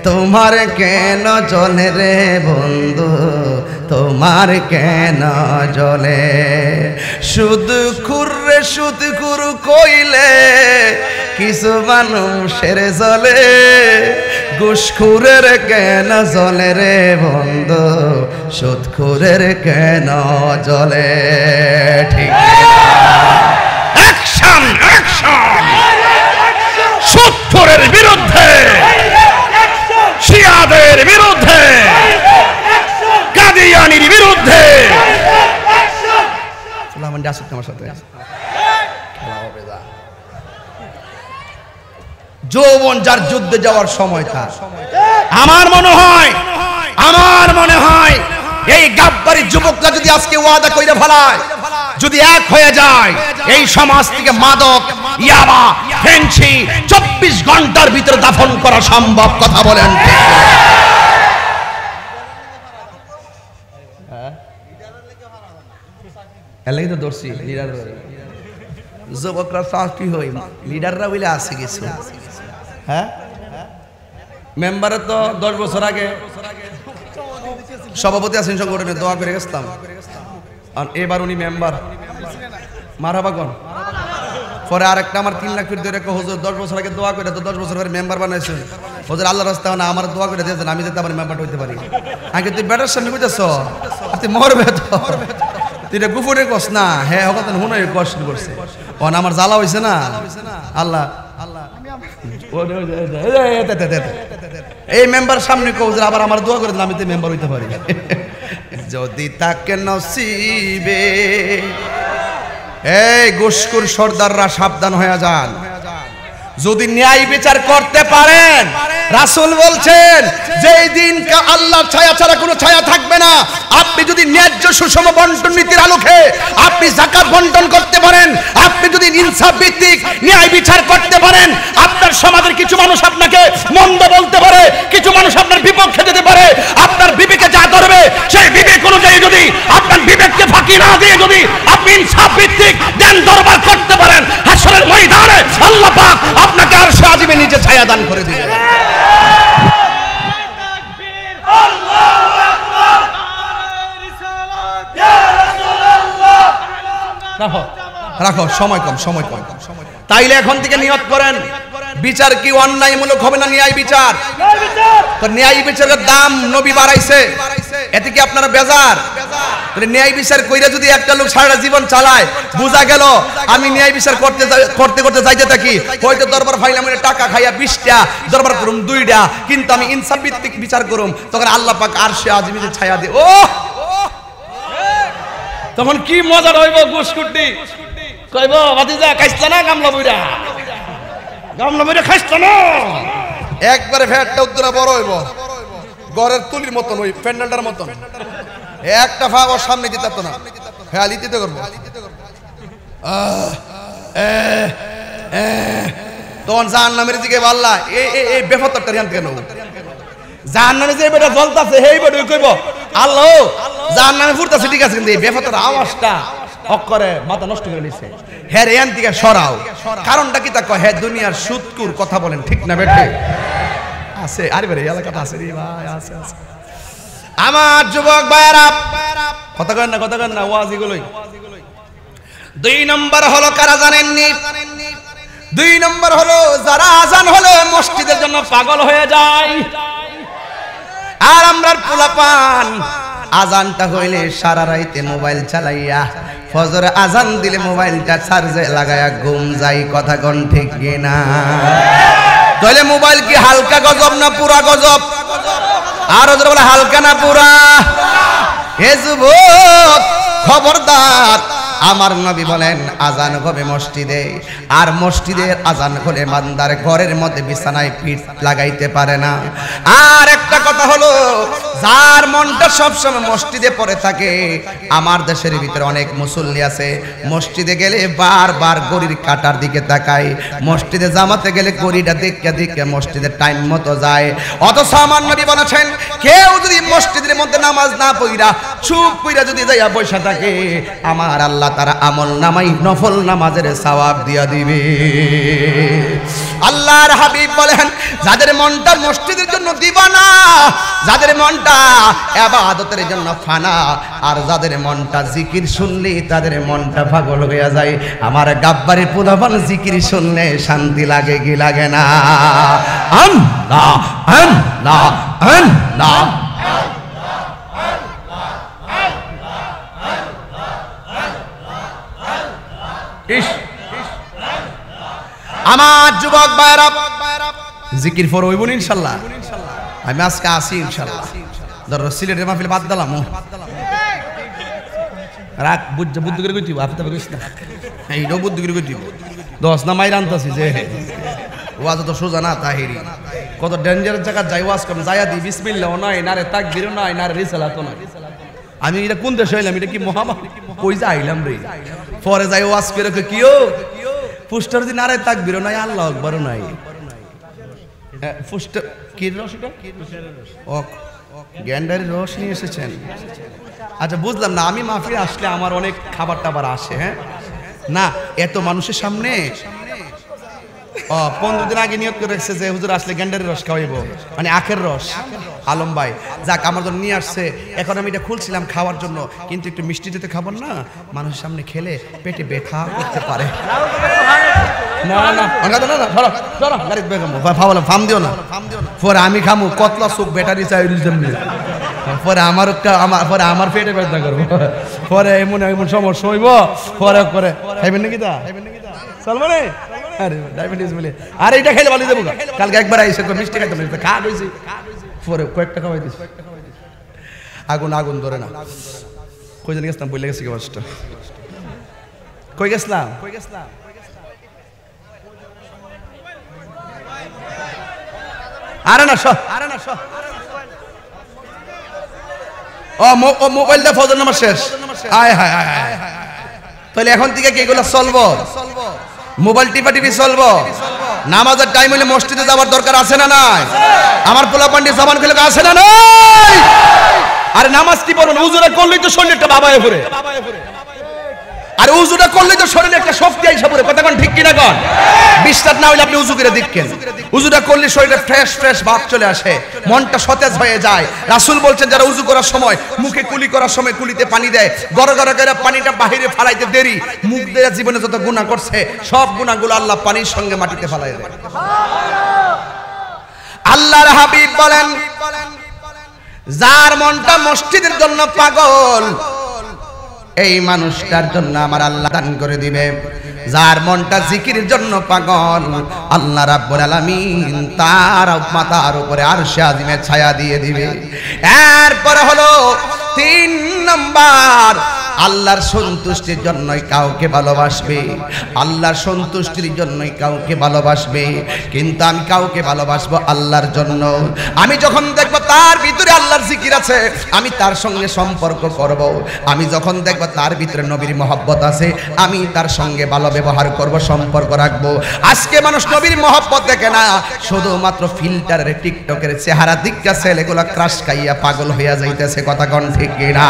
তোমার কেন জলে রে বন্ধু, তোমার কেন জলে? সুদ খুররে সুদ খুর কইলে কিছু মানুষের জলে, ঘুষখুরের কেন জলে রে বন্ধু, সুদখুরের কেন জলে? ঠিক অ্যাকশন অ্যাকশন সুদখুরের বিরুদ্ধে, শিয়াদের বিরুদ্ধে, কাদিয়ানির বিরুদ্ধে। আমার সাথে যৌবন যার যুদ্ধে যাওয়ার সময় তার। আমার মনে হয় এই গাব্বারি যুবকরা যদি আজকে ওয়াদা কইরা ফেলায়, যদি এক হয়ে যায়, এই সমাজ থেকে মাদক, ইয়াবা, ফেন্সি 24 ঘন্টার ভিতরে দাফন করা সম্ভব। কথা বলেন? এলাই তো দর্শি লিডার যুবকরা চাকরি হই, লিডাররা বলে আসে কিছু। হ্যাঁ, মেম্বারের তো 10 বছর আগে সভাপতি আছেন সংগঠনে, দোয়া করে গেছিলাম। আর এবার উনি মেম্বার, মারহাবা কোন। পরে আরেকটা আমার 3 লাখ ফিট ধরে হুজুর 10 বছর আগে দোয়া করে তো 10 বছর পরে মেম্বার বানাইছেন হুজুর, আল্লাহ রাস্তায় না আমার দোয়া করে দিয়েছেন, আমি যাতে আমার মেম্বার হইতে পারি। আগে তুই বেটার সামনে বুঝতেছ, তুই মরবে তো, তুই এটা গুফুরে কস না। হ্যাঁ হঠাৎ হুনে কষ্ট করছে, অন আমার জ্বালা হয়েছে না। আল্লাহ এই মেম্বার সামনে কৌজুর আবার আমার দোয়া করে দিন, আমি তো মেম্বার হইতে পারি। যদি তাকে নসিবে। এই ঘুষখোর সর্দাররা সাবধান হয়ে যান। যদি ন্যায় বিচার করতে পারেন, রাসূল বলছেন যেই দিন আল্লাহর ছায়া ছাড়া কোনো ছায়া থাকবে না, আপনি যদি ন্যায্য সুষম বন্টন নীতির আলোকে আপনি যাকাত বন্টন করতে পারেন, আপনি যদি ইনসাফ ভিত্তিক ন্যায় বিচার করতে পারেন, আপনার সমাজের কিছু মানুষ আপনাকে মন্দ বলতে পারে, কিছু মানুষ আপনার বিপক্ষে যেতে পারে, আপনার বিবেকে যা ধরবে সেই বিবেক অনুযায়ী যদি আপনার বিবেককে ফাঁকি না দিয়ে যদি আপনি ইনসাফ ভিত্তিক দেন দরবার করতে পারেন, হাসরের ময়দানে আল্লাহ পাক আপনাকে আরশে আজিমে নিচে ছায়া দান করে দিবেন। রাখো, সময় কম। তাইলে এখন থেকে নিয়ত করেন, বিচার কি অন্যায়মূলক হবে না ন্যায় বিচার? তো ন্যায় বিচারের দাম নবী বাড়াইছে, এতে কি আপনারা বেজার? ন্যায় বিচার কইরা যদি একটা লোক সারা জীবন চালায়, বুঝা গেল আমি ন্যায় বিচার করতে করতে যাইতে থাকি, হয়তো দরবার ফাইলাম টাকা খাইয়া 20টা দরবার করুম 2টা, কিন্তু আমি ইনসাফ ভিত্তিক বিচার করুম, তখন আল্লাহ পাক আরশে আজিমে ছায়া দিয়ে ও তখন কি মজা রইব। গুসকুটি কইব ভাতিজা খাইছ না গামলা বইরা খাইছ না, একবারে ফ্যাটটা উদ্দরা বড় হইব, ঘরের তুলির মতন ওই প্যান্ডেলটার মতন, একটা ভাগ ওর সামনে দিতে পারতো না, হ্যাঁ লিতে করবো। তখন জাহান্নামের দিকে আল্লাহ এই বেফতরটা জানতে কেন জাহান্নামে যে বেটা জ্বলতাছে সেই বেটা কইব আল্লাহ জাহান্নামে ফুরতাছে ঠিক আছে, কিন্তু এই বেফতর আওয়াজটা অক্ষরে মাথা নষ্ট করে দিছে, হ্যাঁ রে এন থেকে সরাও। কারণটা কি তা কয়, হ্যাঁ দুনিয়ার সুদকুর কথা বলেন, ঠিক না বেটে? আছে আরে বেরে এলাকাটা আছে রে ভাই, আছে আছে। আমার যুবক ভাইরা কথা কন না ওয়াজ এগুলোই। 2 নম্বর হলো কারা জানেননি? 2 নম্বর হলো যারা আজান হলে মসজিদের জন্য পাগল হয়ে যায়। আর আমরার পোলাপান আজানটা হইলে সারা রাইতে মোবাইল চালাইয়া ফজর আজান দিলে মোবাইলটা চার্জে লাগায়া ঘুম যাই, কথা কোন ঠিক কিনা? তাহলে মোবাইল কি হালকা গজব না পুরা গজব? আর ওদের বলে হালকা না পুরা? হে যুবক খবরদার, আমার নবী বলেন আজান হবে মসজিদে, আর মসজিদের আজান হলে বান্দার ঘরের মধ্যে বিছানায় পিঠ লাগাইতে পারে না। আর একটা কথা হলো, যার মনটা সবসময় মসজিদে পড়ে থাকে, আমার দেশের ভিতরে অনেক মুসল্লি আছে মসজিদে গেলে বারবার ঘড়ির কাটার দিকে তাকায়, মসজিদে জামাতে গেলে ঘড়িটা দেখে মসজিদের টাইম মতো যায়। অথচ আমার নবী বলেছেন কেউ যদি মসজিদের মধ্যে নামাজ না পড়া চুপ কইরা যদি যাইয়া বসে থাকে, আমার আল্লাহ তারা আমল নামাই নফল নামাজের সওয়াব দিয়া দিবে। আল্লাহর হাবিব বলেন যাদের মনটা মসজিদের জন্য দিবানা, যাদের মনটা ইবাদতের জন্য ফানা, আর যাদের মনটা জিকির শুনলে তাদের মনটা পাগল হয়ে যায়। আমার গাব্বারে পোলাপান জিকির শুনলে শান্তি লাগে কি লাগে না? আল্লাহ আল্লাহ আল্লাহ। আমার যুবক ভাইরা জিকির ফর হইব না ইনশাআল্লাহ। আমি আজকে আসি ইনশাআল্লাহ। ধর সিলেটের মাহফিল বাদ দিলাম, রাত বুদ্ধ করে কইতি আপনি কইছ না, এইটাও বুদ্ধ করে কইতি 10 না মাইর আনতাছি যে ওয়াজ তো সোজা না তাহিরি, কত ডেঞ্জারাস জায়গা যাই ওয়াজ করুন, যাইয়া দি বিসমিল্লাহ নাই, না রে তাকবীর নাই, না রে রিসালাত নাই। আমি এটা কোন দেশে হইলাম, এটা কি মহামারী কই যা আইলাম রে? পরে যাই ওয়াজ করে কিও পুস্টার দি নারে তাকবীর নাই, আল্লাহু আকবার নাই, পুস্টার কি রস এটা? ও গ্যান্ডারি রস নিয়ে এসেছেন। আচ্ছা বুঝলাম না, আমি মাহফিল আসলে আমার অনেক খাবার টাবার আসে, হ্যাঁ না এত মানুষের সামনে 15 দিন আগে নিয়ত করে রেখেছে যে হুজুর আসলে গ্যান্ডারি রস খাওয়াইব, মানে আখের রস। আলম ভাই যাক আমার জন্য নিয়ে আসছে, এখন আমি এটা খুলছিলাম খাওয়ার জন্য, কিন্তু একটু মিষ্টি দিতে খাবার না, মানুষের সামনে খেলে পেটে ব্যথা করতে পারে। না না না গাড়ি বেগম ফার্ম দিও না, পরে আমি খামু কতলা সুপ ব্যাটারি চাই, পরে পরে আমার পেটে ব্যথা করবো, পরে এমন এমন সমস্যা হইব, পরে করে খাইবেন নাকি তা চলবো রে? আরে ডায়াবেটিস বলে আর এইটা খেলে ভালো যাবো। কালকে একবার আইসে মিষ্টি খাইতাম, খা গেছি, পরে কয়েকটা খাওয়াই দিস, আগুন ধরে না। কই জানি গেছিলাম, বলে গেছি কাজটা, কই গেছিলাম? আরে না ও মোবাইলটা ফজর নামাজ শেষ, আয় হায় হায় হায়। তাহলে এখন থেকে কি এগুলো চলবো? মোবাইল টিপি চলবো? নামাজের টাইম হলে মসজিদে যাওয়ার দরকার আছে না নাই? আমার পোলাপান্ডি সাবান খেলে আছে না নাই? আরে নামাজ কি পড়ুন, উজুরা করলেই তো শরীরটা বাবায় পড়ে, আর উজুটা করলেই তো শরীরে একটা শক্তি আইসা পড়ে, কথা কোন ঠিক কিনা কোন? বিশ্বাস না হইলে আপনি উজু করে দেখেন, উজুটা করলে শরীরে ফ্রেশ ভাব চলে আসে, মনটা সতেজ হয়ে যায়। রাসূল বলছেন যারা উজু করার সময় মুখে কুলি করার সময় কুলিতে পানি দেয়, গড় করে পানিটা বাহিরে ফালাইতে দেরি, মুখ দিয়ে জীবনে যত গুনাহ করছে সব গুনাহগুলো আল্লাহ পানির সঙ্গে মাটিতে ফালাই দেয়। আল্লাহর হাবিব বলেন যার মনটা মসজিদের জন্য পাগল, এই মানুষটার জন্য আমার আল্লাহ দান করে দিবে। যার মনটা জিকিরের জন্য পাগল, আল্লাহ রাব্বুল আলামিন তার মাথার উপরে আরশে আজিমের ছায়া দিয়ে দিবে। এরপরে হলো 3 নাম্বার, আল্লাহর সন্তুষ্টির জন্যই কাউকে ভালোবাসবে, আল্লাহর সন্তুষ্টির জন্যই কাউকে ভালোবাসবে। কিন্তু আমি কাউকে ভালোবাসবো আল্লাহর জন্য। আমি যখন দেখব তার ভিতরে আল্লাহর জিকির আছে, আমি তার সঙ্গে সম্পর্ক করব। আমি যখন দেখব তার ভিতরে নবীর মহব্বত আছে, আমি তার সঙ্গে ভালো ব্যবহার করব, সম্পর্ক রাখবো। আজকে মানুষ নবীর মহব্বত দেখে না, শুধুমাত্র ফিল্টারের টিকটকের চেহারা দিকটা ছেলেগুলা ক্রাশ খাইয়া পাগল হইয়া যাইতেছে। কথা কোন ঠিক কিনা?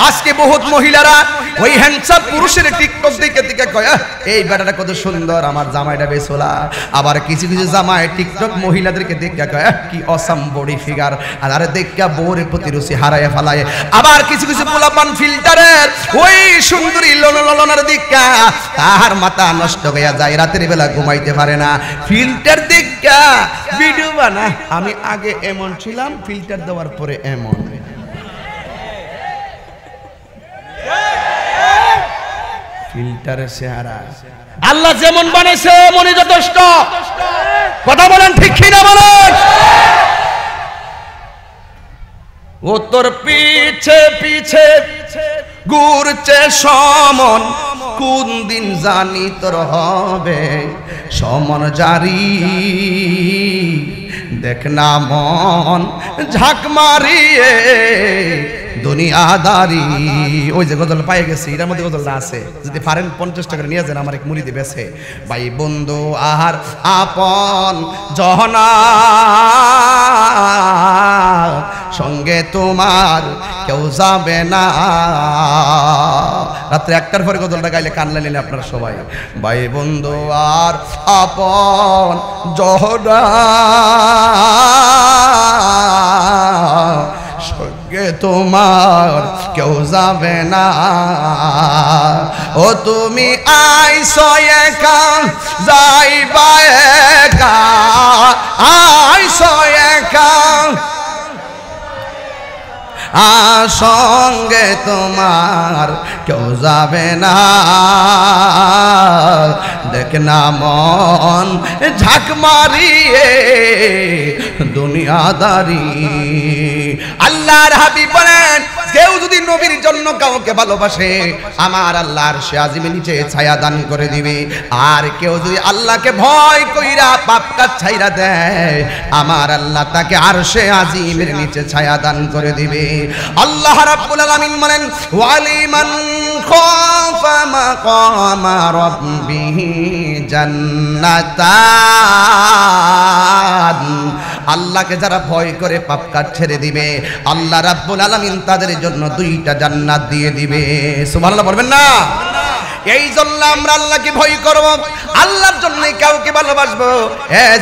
আজকে বহুত মহিলারা ওই হ্যান্ডসাম পুরুষের টিকটক দেখে দেখে কয় এই বেটাটা কত সুন্দর, আমার জামাইটা বেসোলা। আবার কিছু কিছু জামাই টিকটক মহিলাদেরকে দেখে কয় কি অসাম বডি ফিগার, আর আরে দেখে বউরের প্রতি রুচি হারায় ফেলায়। আবার কিছু কিছু পোলাপান ফিল্টারের ওই সুন্দরী ললনার দিকা তার মাথা নষ্ট হইয়া যায়, রাতের বেলা ঘুমাইতে পারে না, ফিল্টার দিকা ভিডিও বানায়। আমি আগে এমন ছিলাম, ফিল্টার দেওয়ার পরে এমন। ফিল্টারের চেহারা আল্লাহ যেমন বানাইছে এমনই যথেষ্ট। কথা বলেন ঠিক কিনা বলেন? ও তোর পিছে পিছে ঘুরছে সমন, কোন দিন জানি তোর হবে সমন জারি। দেখ না মন ঝাঁক মারিয়ে দুনিয়াদারি। ওই যে গজল পাই গেছি, এটার মধ্যে গজলটা আছে, যদি পারেন 50 টাকা নিয়ে যান, আমার এক মুড়ি দিবে। ভাই বন্ধু আহার আপন জহনা, সঙ্গে তোমার কেউ যাবে না। রাত্রে 1টার পরে গজলটা গাইলে কান্না নিলে আপনারা সবাই। ভাই বন্ধু আর আপন জহনা, সঙ্গে তোমার কেউ যাবে না। ও তুমি আইসো একা যাইবা একা, আইসো একা সঙ্গে তোমার কেউ যাবে না। দেখ না মন ঝাঁক মারিয়ে দুনিয়াদারি। আল্লাহর হাবিব বলেন কেউ যদি নবীর জন্য কাউকে ভালোবাসে, আমার আল্লাহ আরশে আজিমের নিচে ছায়া দান করে দিবে। আর কেউ যদি আল্লাহকে ভয় কইরা পাপ কাজ ছাইরা দেয়, আমার আল্লাহ তাকে আরশে আজিমের নিচে ছায়া দান করে দিবে। আল্লাহ রাব্বুল আলামিন বলেন ওয়ালিমান খাফা মাকামা রাব্বিহি জান্নাতান। আল্লাহকে যারা ভয় করে পাপ কাজ ছেড়ে দিবে, আল্লাহ রাব্বুল আলামিন তাদের জন্য 2টা জান্নাত দিয়ে দিবে। সুবহানাল্লাহ বলবেন না? এই জন্য আমরা আল্লাহকে ভয় করব, আল্লাহর জন্যই কাউকে ভালোবাসবো।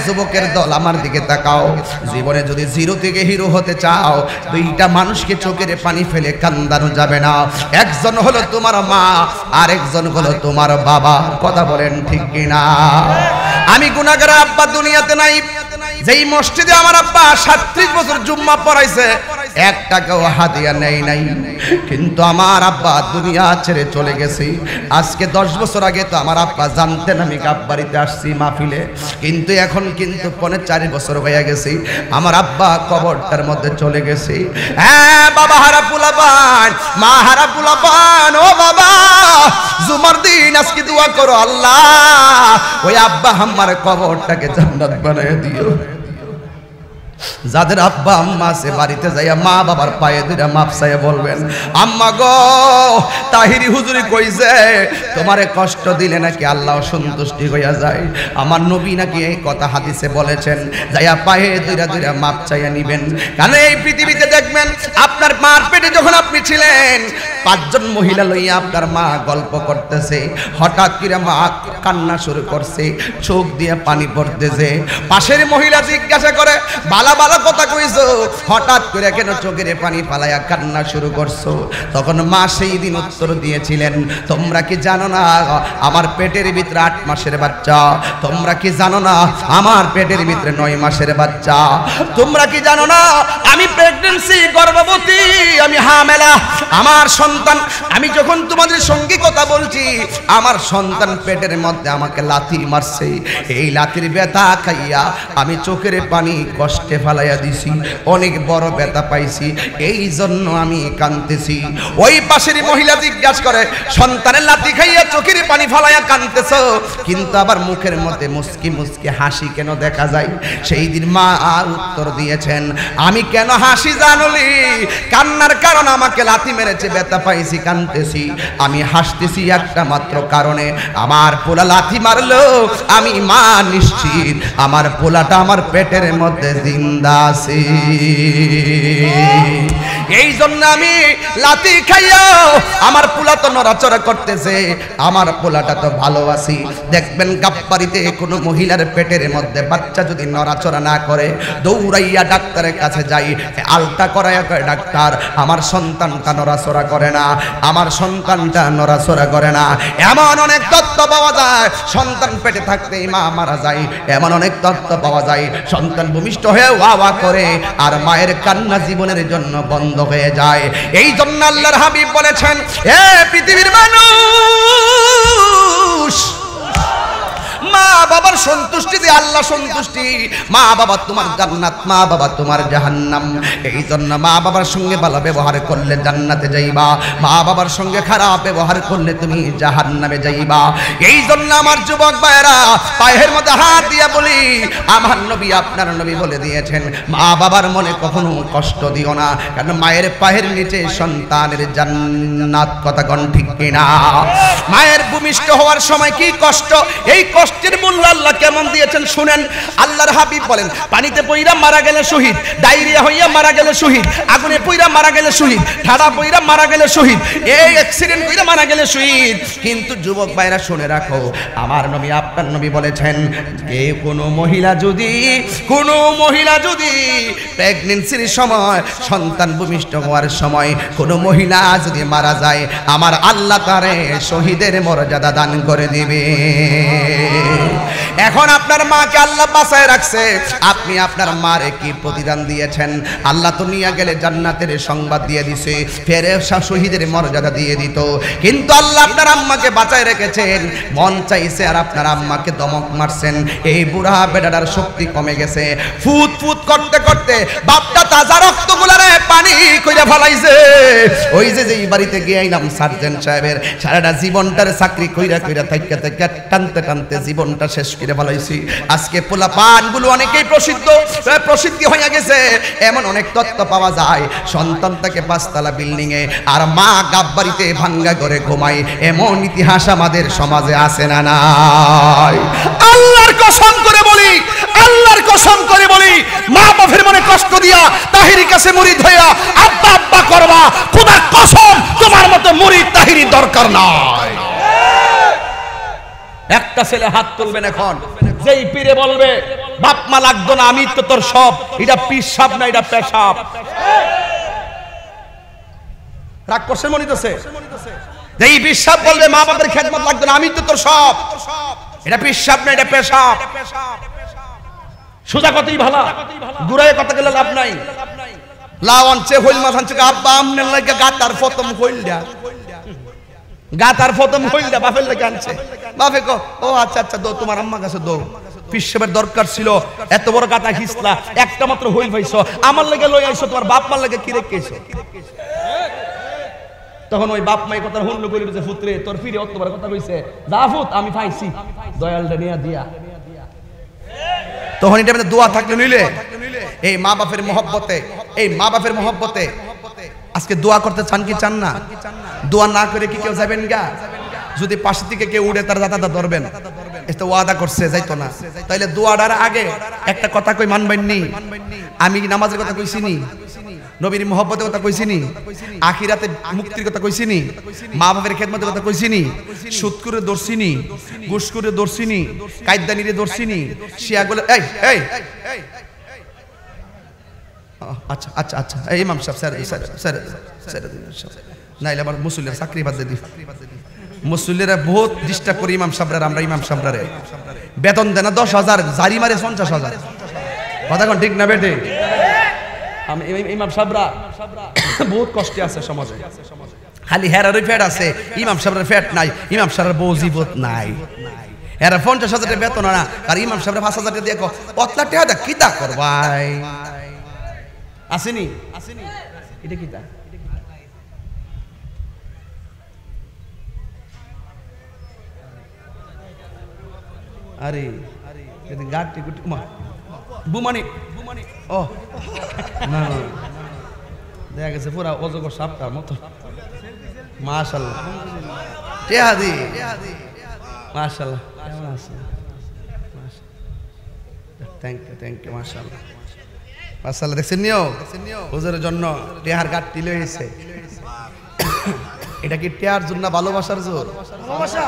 যুবকের দল আমার দিকে তাকাও, জীবনে যদি 0 থেকে হিরো হতে চাও, 2টা মানুষকে চোখের পানি ফেলে কান্দানো যাবে না। একজন হলো তোমার মা, আর একজন হলো তোমার বাবা। কথা বলেন ঠিক কিনা? আমি গুনাহগার আব্বা দুনিয়াতে নাই। যেই মসজিদে আমার আব্বা 37 বছর জুম্মা পড়াইছে, 1 টাকাও হাদিয়া নেই নাই, কিন্তু আমার আব্বা দুনিয়া ছেড়ে চলে গেছে। আজকে 10 বছর আগে তো আমার আব্বা জানতেন আমি কাপবাড়িতে আসছি মাহফিলে, কিন্তু এখন কিন্তু 4 বছর হয়ে গেছে আমার আব্বা কবরটার মধ্যে চলে গেছে। হ্যাঁ বাবা হারা পোলাপান, মা হারা পোলাপান, ও বাবা জুমার দিন আজকে দোয়া করো, আল্লাহ ওই আব্বা আমার কবরটাকে জান্নাত বানায় দিও। যাদের আব্বা আম্মা আছে বাড়িতে যাইয়া মা বাবার পায়ে ধরে মাপ চাইয়া বলবেন, আম্মা গো তাহিরি হুজুরি কইছে তোমারে কষ্ট দিলে নাকি আল্লাহ সন্তুষ্টি হইয়া যায়। আমার নবী নাকি এই কথা হাদিসে বলেছেন, যাইয়া পায়ে ধরে ধরে মাপ চাইয়া নিবেন। কারণ এই পৃথিবীতে দেখবেন আপনার মার পেটে যখন আপনি ছিলেন 5 জন মহিলা লইয়া আপনার মা গল্প করতেছে, হঠাৎ করে মা কান্না শুরু করছে, চোখ দিয়ে পানি পড়তেছে। পাশের মহিলা জিজ্ঞাসা করে, বালা বালা কথা কইছো, হঠাৎ করে কেন চোখের পানি ফালাইয়া কান্না শুরু করছো? তখন মা সেই দিন উত্তর দিয়েছিলেন, তোমরা কি জানো না আমার পেটের ভিতরে 8 মাসের বাচ্চা? তোমরা কি জানো না আমার পেটের ভিতরে 9 মাসের বাচ্চা? তোমরা কি জানো না আমি প্রেগন্যান্সি, গর্ভবতী, আমি হামেলা, আমার সন্তান, আমি যখন তোমাদের সঙ্গে কথা বলছি আমার সন্তান পেটের মধ্যে আমাকে লাথি মারছে, এই লাথির ব্যথা খাইয়া আমি চোখের পানি কষ্টে ফালাইয়া দিছি, অনেক বড় ব্যথা পাইছি, এই জন্য আমি কাঁদতেছি। ওই পাশের মহিলা জিজ্ঞাসা করে, সন্তানের লাথি খাইয়া চোখের পানি ফালাইয়া কাঁদতেছো, কিন্তু আবার মুখের মধ্যে মুস্কি মুস্কি হাসি কেন দেখা যায়? সেই দিন মা উত্তর দিয়েছেন, আমি কেন হাসি জানলি? কান্নার কারণ আমাকে লাথি মেরেছে, ব্যথা পাইছি, কাঁদতেছি। আমি হাসতেছি একটা মাত্র কারণে, আমার পোলা লাথি মারলো, আমি মা নিশ্চিত আমার পোলাটা আমার পেটের মধ্যে জিন্দা আছে। এই জন্য আমি লাথি খাইয়া আমার পোলা তো নড়াচড়া করতেছে, আমার পোলাটা তো ভালো আছি। দেখবেন গাপ্পারিতে কোনো মহিলার পেটের মধ্যে বাচ্চা যদি নড়াচড়া না করে, দৌড়াইয়া ডাক্তারের কাছে যাই, আলটা করাইয়া কয়, ডাক্তার আমার সন্তানটা নড়াচড়া করে না, আমার সন্তানটা নড়াচড়া করে না। এমন অনেক তথ্য পাওয়া যায়, সন্তান পেটে থাকতেই মা মারা যায়, এমন অনেক তথ্য পাওয়া যায়, সন্তান ভূমিষ্ঠ হয়ে ওয়া করে আর মায়ের কান্না জীবনের জন্য বন্ধ হয়ে যায়। এই জন্য আল্লাহর হাবিব বলেছেন, হে পৃথিবীর মানুষ, মা বাবার সন্তুষ্টি দিয়ে আল্লাহ সন্তুষ্টি, মা বাবা তোমার জান্নাত, মা বাবা তোমার জাহান্নাম। এই জন্য মা বাবার সঙ্গে ভালো ব্যবহার করলে জান্নাতে যাইবা, মা বাবার সঙ্গে খারাপ ব্যবহার করলে তুমি জাহান্নামে যাইবা। এই জন্য আমার যুবক ভাইরা পায়ের মধ্যে হাত দিয়া বলি, আমার নবী আপনার নবী বলে দিয়েছেন, মা বাবার মনে কখনো কষ্ট দিও না, কারণ মায়ের পায়ের নিচে সন্তানের জান্নাত। কথা কোন ঠিক কিনা? মায়ের ভূমিষ্ঠ হওয়ার সময় কি কষ্ট, এই কষ্টের মূল্য আল্লাহ কেমন দিয়েছেন শুনেন। আল্লাহর হাবিব বলেন, পানিতে পইরা মারা গেলে শহীদ, ডায়রিয়া হইয়া মারা গেলে শহীদ, আগুনে পইরা মারা গেলে শহীদ, ঠাডা পইরা মারা গেলে শহীদ, এই অ্যাক্সিডেন্ট কইরা মারা গেলে শহীদ। কিন্তু যুবক ভাইরা শুনে রাখো, আমার নবী আপনার নবী বলেছেন, কোনো মহিলা যদি প্রেগন্যান্সির সময়, সন্তান ভূমিষ্ঠ হওয়ার সময় কোনো মহিলা যদি মারা যায়, আমার আল্লাহ তারে শহীদের মর্যাদা দান করে দিবে। এখন আপনার মাকে আল্লাহ বাঁচায় রাখছে, আপনি আপনার মারে কি প্রতিদান দিয়েছেন? আল্লাহ তো নিয়ে গেলে জান্নাতের সংবাদ দিয়ে দিছে, ফেরেশতা শহীদের মর্যাদা দিয়ে দিত, কিন্তু আল্লাহ আপনার আম্মাকে বাঁচায় রেখেছেন। মন চাইছে আর আপনার আম্মাকে দমক মারছেন, এই বুড়া বেটাটার শক্তি কমে গেছে, ফুট ফুট করতে করতে বাপটা তাজা রক্তগুলারে পানি কইরা ফলাইছে। ওই যে বাড়িতে গিয়ে আইলাম সার্জেন্ট সাহেবের, সারাটা জীবনটার চাকরি কইরা কইরা থাইকা থাইকা টানতে টানতে জীবনটা শেষ করে ফলাইছি। আজকে পোলা পানগুলো অনেকেই প্রসিদ্ধি হয়ে গেছে, এমন অনেক তথ্য পাওয়া যায়, সন্তান থাকে 5 তলা বিল্ডিং এ আর মা গাববাড়িতে ভাঙ্গা করে ঘুমায়, এমন ইতিহাস আমাদের সমাজে আছে না নাই? আল্লাহর কসম করে বলি, আল্লাহর কসম করে বলি, মা বাপের মনে কষ্ট দিয়া তাহিরির কাছে মুরিদ হইয়া আব্বা আব্বা করবা, খোদার কসম তোমার মতো মুরিদ তাহিরি দরকার নাই। একটা ছেলে হাত তুলবেন এখন, যেই পীরে বলবে বাপ মা লাগতো না, আমি তো তোর সব, এটা পিসাব না, এটা পেশাব। রাগ করছেন মনে হচ্ছে? যেই পিসাব বলবে মা বাপের খেদমত লাগতো না, আমি তো তোর সব, এটা পিসাব না, এটা পেশাব। সোজা কথাই ভালো, ঘুরায় কথা গেলে লাভ নাই। লাওয়ান চে হইল মাছ আনছে, আব্বা আমনের লাগে গাতার ফতম হইলডা, গাতার ফতম হইলডা বাপের লাগে আনছে। বাপে কো, ও আচ্ছা আচ্ছা, দো তোমার আম্মা কাছে দো, পিসাবের দরকার ছিল, এত বড় গাতা খিসলা, একটা মাত্র হইল পাইছো, আমার লাগে লই আইছো, তোমার বাপ মার লাগে কি রেখেছো? তখন ওই বাপ মাই কথা হুন্নু কইল যে, পুত্রে তোর ফিরে অত বড় কথা কইছে, যা ফুত আমি পাইছি, দয়ালটা নিয়া দিয়া। তখন এটা মানে দোয়া থাকলে নিলে, এই মা বাপের মহব্বতে, এই মা বাপের মহব্বতে আজকে দোয়া করতে চান কি চান না? দোয়া না করে কি কেউ যাবেন গা? যদি পাশে থেকে কেউ উড়ে তার দাদা ধরবেন, এটা ওয়াদা করছে যাইতো না, তাইলে দোয়াটার আগে একটা কথা কই মানবেন নি? আমি কি নামাজের কথা কইছি নি? নবীর মহব্বতের কথা কইছিনি, আখিরাতে মুক্তির কথা কইছিনি, মা বাবার খেদমতের কথা কইছিনি, সুদ করে দর্শিনি, ঘুষ করে দর্শিনি, কায়দানিরে দর্শিনি, শিয়াগুলো এই এই আচ্ছা আচ্ছা আচ্ছা এই ইমাম সাহেব স্যার নাইলে আমার মুসল্লিরা চাকরি বাদ দিয়ে দিই, মুসল্লিরা বহুত ডিস্টার্ব করি ইমাম সাহেবরা, আমরা ইমাম সাহেবরা বেতন দেয় না 10,000, জারি মারে 50,000, কথা কোন ঠিক না বেটে? আমি ইমাম সাহেবরা বহুত কষ্টে আছে সমাজে, খালি হেরারই ফ্যাট আছে, ইমাম সাহেবের ফ্যাট নাই, ইমাম সাহেবের বউ জীবত নাই, এরা 50,000 টাকা বেতন না, আর ইমাম সাহেবের 5,000 টাকা দিয়ে অতলা টাকা কিতা করবাই আসেনি এটা কিতা আরে গাড়ি গুটি বুমানি ও না দেখা গেছে পুরা অজগর সাপটার মতো মাশাআল্লাহ টেহাদি মাশাআল্লাহ কেমন আছেন থ্যাংক ইউ মাশাআল্লাহ মাশাআল্লাহ দেখছেন নিও হুজুরের জন্য টেহার গাড়ি লইছে এটা কি টেহার জন্য ভালোবাসার জোর ভালোবাসা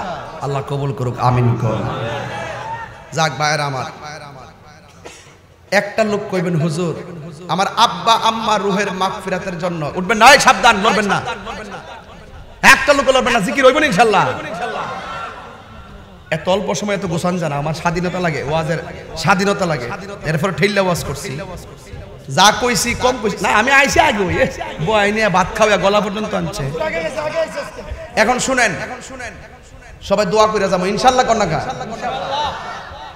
আল্লাহ কবুল করুক আমিন কোন যাক ভাইরা আমার একটা লোক কইবেন হুজুর আমার আব্বা আম্মা রুহের মাগফিরাতের জন্য উঠবেন না সাবধান লড়বেন না একটা লোক লড়বেন না জিকির হইবেন ইনশাআল্লাহ এত অল্প সময় এত গোসান জানা আমার স্বাধীনতা লাগে ওয়াজের স্বাধীনতা লাগে এরপর ঠেললা ওয়াজ করছি যা কইছি কম কইছি না আমি আইছি আগে বয় নিয়ে ভাত খাওয়া গলা পর্যন্ত আনছে এখন শুনেন সবাই দোয়া করে যাবো ইনশাআল্লাহ কন্যা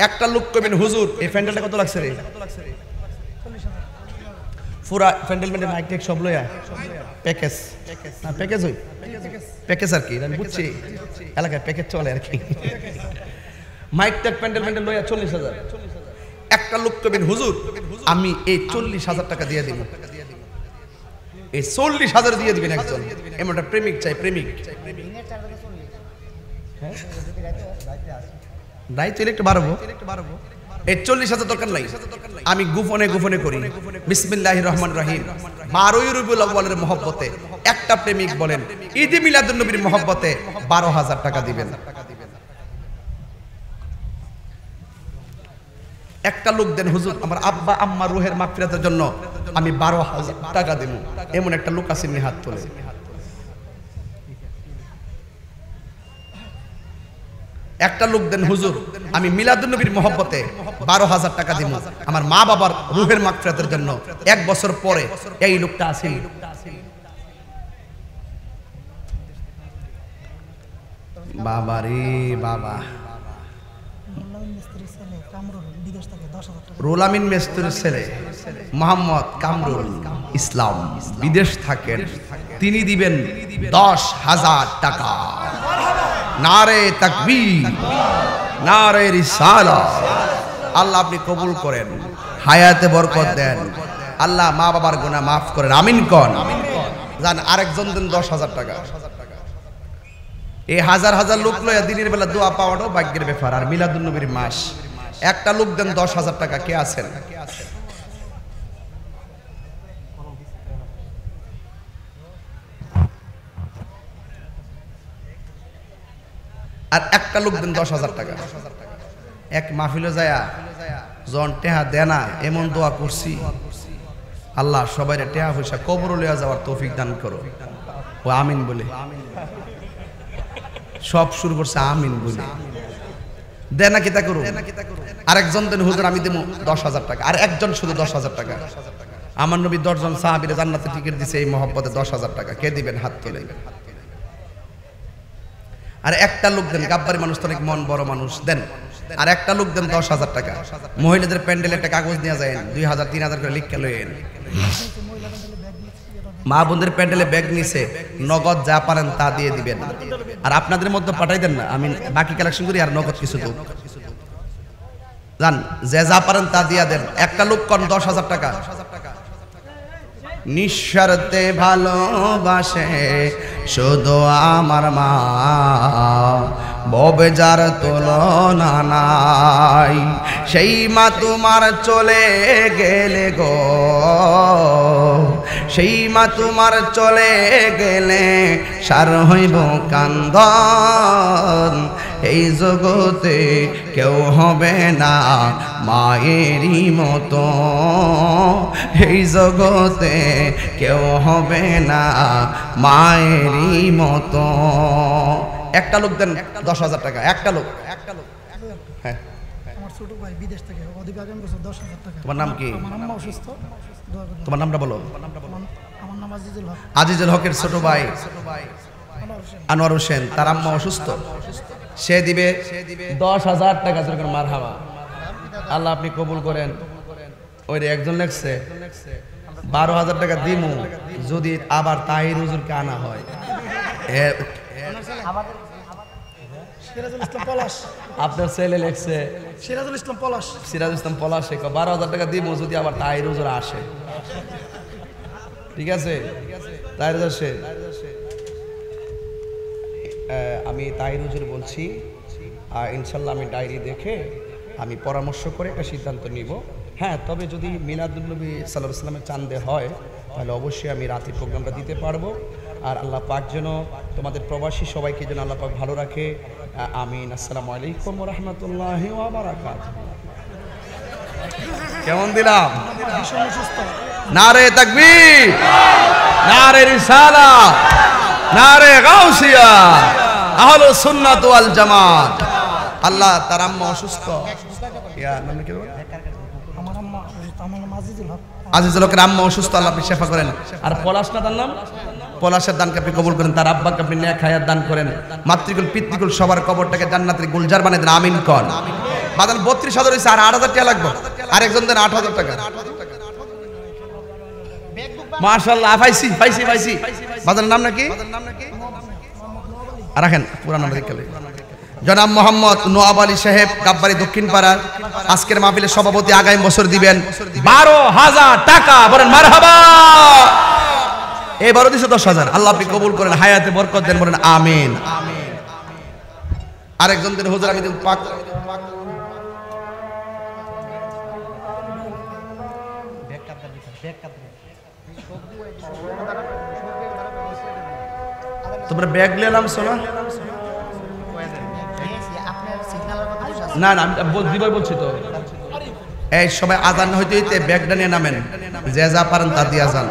একটা লোক কইবেন হুজুর এই প্যান্ডেলটা কত লাগছে রে পুরা প্যান্ডেল মাইক টেক সব লয়া প্যাকেজ না প্যাকেজ হই প্যাকেজ আর কি আমি বুঝছি এলাকায় প্যাকেজ চলে আর কি মাইক টেক প্যান্ডেল লয়া 40,000 একটা লোক কইবেন হুজুর আমি এই 40,000 টাকা দিয়ে দিব এই 40,000 দিয়ে দিবেন একজন এমন একটা প্রেমিক চাই প্রেমিক দায়িত্ব একটু বাড়বো এই 40,000 দরকার নাই আমি গোপনে করি বিসমিল্লাহির রহমানির রহিম 12 রবিউল আউয়ালের মহব্বতে একটা প্রেমিক বলেন ঈদে মিলাদুন নবীর মহব্বতে 12,000 টাকা দিবেন একটা লোক দেন হুজুর আমার আব্বা আম্মা রুহের মাগফিরাতের জন্য আমি 12,000 টাকা দেব এমন একটা লোক আছে হাত তোলে একটা লোক দেন হুজুর আমি মিলাদুন নবীর মহব্বতে 12,000 টাকা দিব আমার মা বাবার রুহের মাগফিরাতের জন্য 1 বছর পরে এই লোকটা আসেন বাবা রে বাবা রুহুল আমিন মিস্ত্রির ছেলে মোহাম্মদ কামরুল ইসলাম বিদেশ থাকেন তিনি দিবেন 10,000 টাকা নারে তাকবীর নারে রিসালাত আল্লাহ আপনি কবুল করেন হায়াতে বরকত দেন আল্লাহ মা বাবার গুনাহ maaf করেন আমিন কোন জান আরেকজন দেন 10,000 টাকা এই হাজার হাজার লোক লয়া দিনের বেলা দোয়া পাওয়াটাও ভাগ্যের ব্যাপার আর মিলাদুন নবীর মাস একটা লোক দেন 10,000 টাকা কে আছেন আর একটা লোক দেন 10,000 টাকা এক মাহফিলে যায়া জন টেহা দেনা এমন দোয়া করছি আল্লাহ সবাইরে টেহা পয়সা কবরে লইয়া যাওয়ার তৌফিক দান করো ও আমিন বলে সব শুরু করছে আমিন বলে দেনা কিতা করো আরেকজন দেন হুজুর আমি দেব 10,000 টাকা আর একজন শুধু 10,000 টাকা আমার নবী 10 জন সাহাবীরে জান্নাতে টিকিট দিয়েছে এই মহব্বতে 10,000 টাকা কে দিবেন হাত তুলে আর একটা লোক দেন গাব্বারি মানুষ তো অনেক মন বড় মানুষ দেন আর একটা লোক দেন 10,000 টাকা মহিলাদের প্যান্ডেলে একটা কাগজ নিয়ে যায় 2,000 3,000 করে লিখে লয়েন মা বোনদের প্যান্ডেলে ব্যাগ নিছে নগদ যা পারেন তা দিয়ে দিবেন আর আপনাদের মধ্যে পাঠাই দেন না আমি বাকি কালেকশন করি আর নগদ কিছু দেব জান যে যা পারেন তা দিয়া দেন একটা লোক কোন 10,000 টাকা নিঃস্বার্থে ভালোবাসে শুধু আমার মা ববে যার তুলনা নাই সেই মা তোমার চলে গেলে গো সেই মা তোমার চলে গেলে সার হইব কান্দন এই জগতে কেউ হবে না মায়েরই মতো এই জগতে কেউ হবে না মায়েরই মতো একটা লোক দেন 10,000 টাকা একটা লোক হ্যাঁ আমার ছোট ভাই বিদেশ থেকে অধিক আগামী বছর 10,000 টাকা তোমার নাম কি আমার আম্মা অসুস্থ তোমার নামটা বলো আমার নাম আজিজুল হক আজিজুল হকের ছোট ভাই আনোয়ার হোসেন তার আম্মা অসুস্থ সে দিবে 10,000 টাকা যেরকম মারহাবা আল্লাহ আপনি কবুল করেন ওই একজন লেখছে 12,000 টাকা দিমু যদি আবার তাহির হুজুরকে আনা হয় সিরাজুল ইসলাম পলাশ আপনার ছেলে লেখছে সিরাজুল ইসলাম পলাশ সিরাজ ইসলাম পলাশ 12,000 টাকা দিমু যদি আবার তাহির হুজুর আসে ঠিক আছে তাহির আসে আমি তাহির হুজুর বলছি ইনশাল্লাহ আমি ডায়েরি দেখে আমি পরামর্শ করে একটা সিদ্ধান্ত নিব হ্যাঁ তবে যদি মিলাদুন্নবী সাল্লাল্লাহু আলাইহি ওয়াসাল্লামের চাঁদে হয় তাহলে অবশ্যই আমি রাতে প্রোগ্রামটা দিতে পারবো আর আল্লাহ পাক যেন তোমাদের প্রবাসী সবাইকে যেন আল্লাহ পাক ভালো রাখে আমিন আসসালামু আলাইকুম ওয়া রাহমাতুল্লাহি ওয়া বারাকাতুহু কেমন দিলাম ভীষণ অসুস্থ নারে তাকবীর নারে রিসালাত নারে গাউসিয়া আহলুস সুন্নাত ওয়াল জামাত আল্লাহ তার আম্মা অসুস্থ ইয়া নাম কি বলে আমার আম্মা আমার নাম আজিজুল হক আজিজুল হকের আম্মা অসুস্থ আল্লাহ আপনি শেফা করেন আর পলাশ না তার নাম পলাশের দানকে আপনি কবুল করেন তার আব্বাকে আপনি নেক হায়াত দান করেন মাতৃকুল পিতৃকুল সবার কবরটাকে জান্নাতের গুলজার বানিয়ে দেন আমিন কর বাদান 32,000 হইছে আর 8,000 টাকা লাগবে আরেকজন দেন 8,000 টাকা মাশাআল্লাহ পাইছি বাদানের নাম নাকি রাখেন পুরা নাম লিখলে জনাব মোহাম্মদ নোয়াব আলী সাহেব গাব্বারি দক্ষিণ পাড়া আজকের মাহফিলের সভাপতি আগামী বছর দিবেন 12,000 টাকা বলেন মারহাবা এবারও দিছে 10,000 আল্লাহ আপনি কবুল করেন হায়াতে বরকত দেন বলেন আমিন আরেকজন দেন হুজুর আমি পাক তোমরা ব্যাগ নিলাম সোনা না না আমি দিবার বলছি তো এই সবাই আজান হইতে হইতে ব্যাগটা নিয়ে নামেন যে যা পারেন তা দিয়ে যান